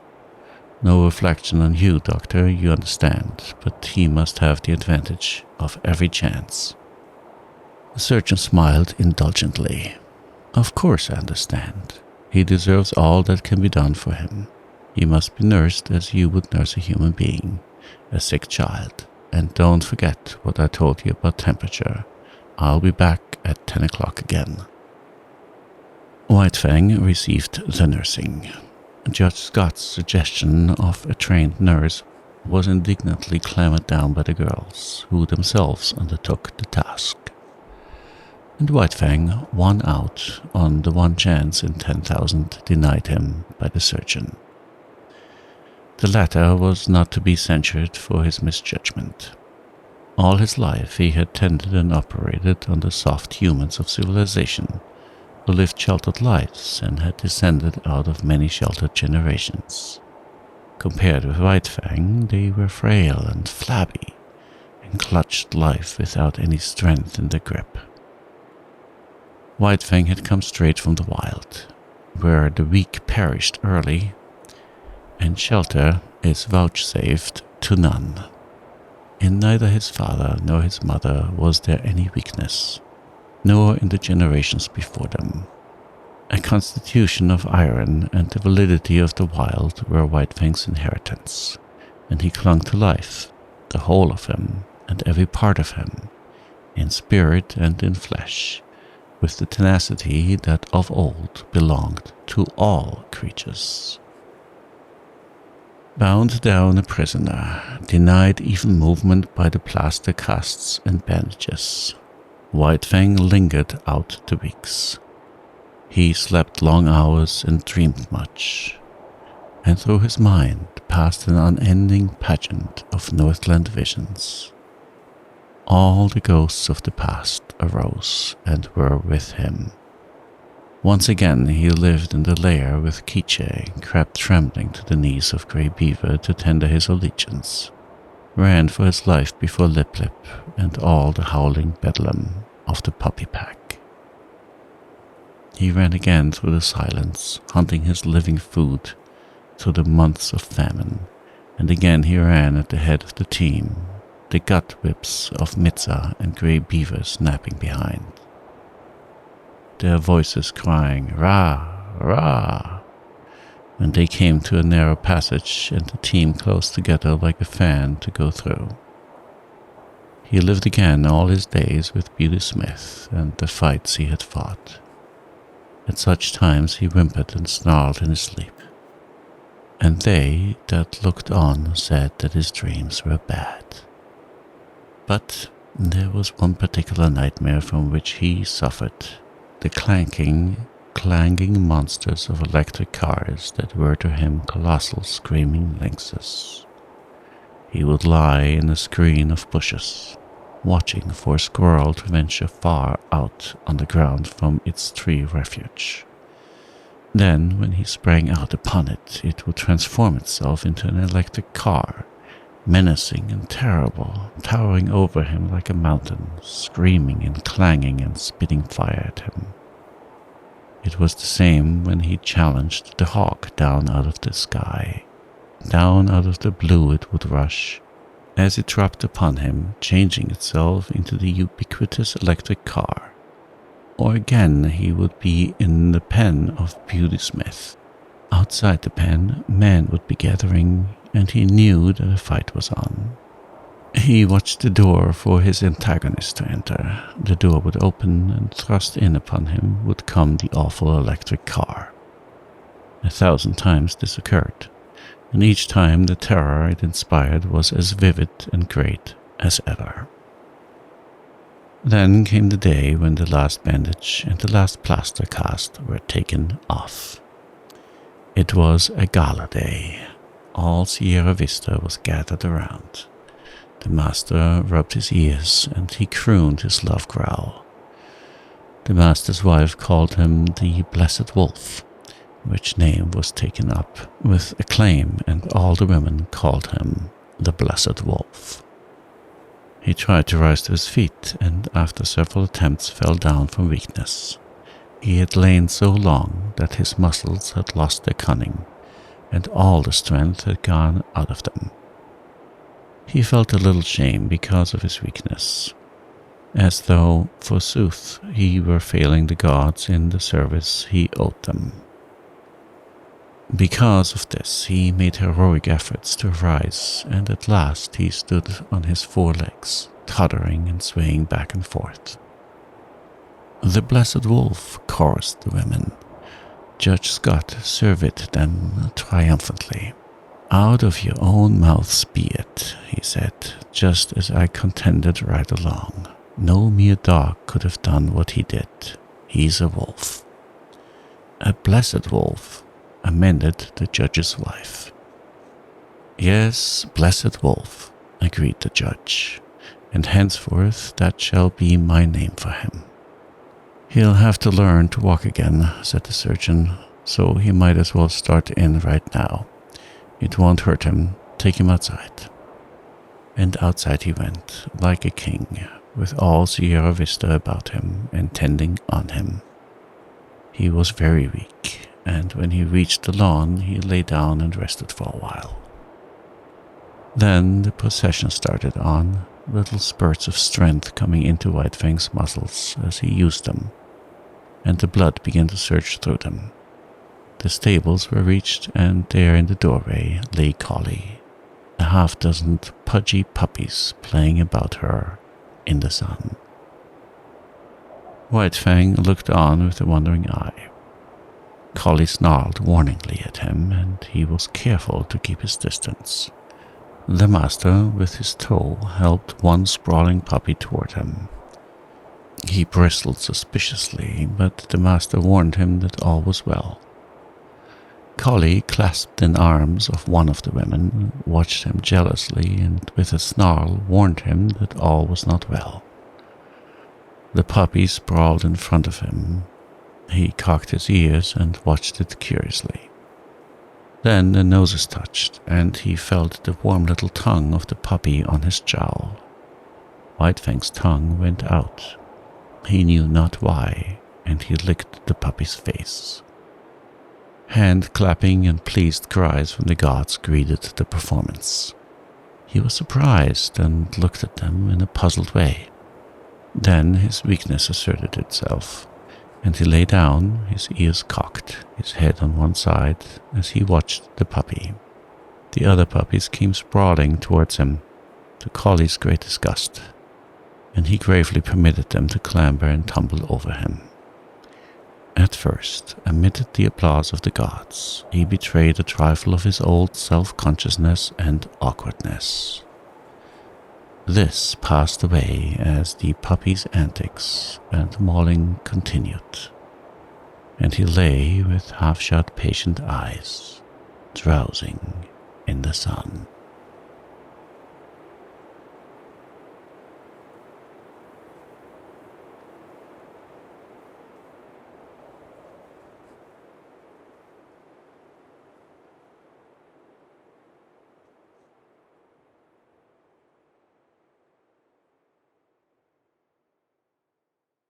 A: No reflection on you, doctor, you understand, but he must have the advantage of every chance." The surgeon smiled indulgently. "Of course I understand. He deserves all that can be done for him. He must be nursed as you would nurse a human being, a sick child. And don't forget what I told you about temperature. I'll be back at 10 o'clock again." White Fang received the nursing. Judge Scott's suggestion of a trained nurse was indignantly clamored down by the girls, who themselves undertook the task. And White Fang won out on the one chance in 10,000 denied him by the surgeon. The latter was not to be censured for his misjudgment. All his life he had tended and operated on the soft humans of civilization, who lived sheltered lives and had descended out of many sheltered generations. Compared with White Fang, they were frail and flabby, and clutched life without any strength in their grip. White Fang had come straight from the wild, where the weak perished early, and shelter is vouchsafed to none. In neither his father nor his mother was there any weakness, nor in the generations before them. A constitution of iron and the validity of the wild were White Fang's inheritance, and he clung to life, the whole of him and every part of him, in spirit and in flesh, with the tenacity that of old belonged to all creatures. Bound down a prisoner, denied even movement by the plaster casts and bandages, White Fang lingered out the weeks. He slept long hours and dreamed much, and through his mind passed an unending pageant of Northland visions. All the ghosts of the past arose and were with him. Once again he lived in the lair with Kiche, crept trembling to the knees of Grey Beaver to tender his allegiance, ran for his life before Lip Lip and all the howling bedlam of the puppy pack. He ran again through the silence, hunting his living food through the months of famine, and again he ran at the head of the team, the gut whips of Mitza and Grey Beaver snapping behind, their voices crying, "Rah! Rah!" when they came to a narrow passage and the team closed together like a fan to go through. He lived again all his days with Beauty Smith and the fights he had fought. At such times he whimpered and snarled in his sleep, and they that looked on said that his dreams were bad. But there was one particular nightmare from which he suffered, the clanging monsters of electric cars that were to him colossal screaming lynxes. He would lie in a screen of bushes, watching for a squirrel to venture far out on the ground from its tree refuge. Then, when he sprang out upon it, it would transform itself into an electric car, menacing and terrible, towering over him like a mountain, screaming and clanging and spitting fire at him. It was the same when he challenged the hawk down out of the sky. Down out of the blue it would rush, as it dropped upon him, changing itself into the ubiquitous electric car. Or again he would be in the pen of Beauty Smith. Outside the pen, men would be gathering, and he knew that a fight was on. He watched the door for his antagonist to enter. The door would open, and thrust in upon him would come the awful electric car. 1,000 times this occurred, and each time the terror it inspired was as vivid and great as ever. Then came the day when the last bandage and the last plaster cast were taken off. It was a gala day. All Sierra Vista was gathered around. The master rubbed his ears and he crooned his love growl. The master's wife called him the Blessed Wolf, which name was taken up with acclaim, and all the women called him the Blessed Wolf. He tried to rise to his feet, and after several attempts fell down from weakness. He had lain so long that his muscles had lost their cunning, and all the strength had gone out of them. He felt a little shame because of his weakness, as though, forsooth, he were failing the gods in the service he owed them. Because of this, he made heroic efforts to rise, and at last he stood on his 4 legs, tottering and swaying back and forth. "The Blessed Wolf," chorused the women. Judge Scott surveyed them triumphantly. Out of your own mouths be it, he said, just as I contended right along. No mere dog could have done what he did. He's a wolf. A blessed wolf, amended the judge's wife. Yes, blessed wolf, agreed the judge, and henceforth that shall be my name for him. He'll have to learn to walk again, said the surgeon, so he might as well start in right now. It won't hurt him. Take him outside. And outside he went, like a king, with all Sierra Vista about him and tending on him. He was very weak, and when he reached the lawn, he lay down and rested for a while. Then the procession started on, little spurts of strength coming into White Fang's muscles as he used them, and the blood began to surge through them. The stables were reached, and there in the doorway lay Collie, a half-dozen pudgy puppies playing about her in the sun. White Fang looked on with a wondering eye. Collie snarled warningly at him, and he was careful to keep his distance. The master, with his toe, helped one sprawling puppy toward him. He bristled suspiciously, but the master warned him that all was well. Collie, clasped in arms of one of the women, watched him jealously and with a snarl warned him that all was not well. The puppy sprawled in front of him. He cocked his ears and watched it curiously. Then the noses touched, and he felt the warm little tongue of the puppy on his jowl. White Fang's tongue went out. He knew not why, and he licked the puppy's face. Hand-clapping and pleased cries from the guards greeted the performance. He was surprised and looked at them in a puzzled way. Then his weakness asserted itself, and he lay down, his ears cocked, his head on one side, as he watched the puppy. The other puppies came sprawling towards him, to Collie's great disgust, and he gravely permitted them to clamber and tumble over him. At first, amid the applause of the guards, he betrayed a trifle of his old self-consciousness and awkwardness. This passed away as the puppy's antics and mauling continued, and he lay with half-shut patient eyes, drowsing in the sun.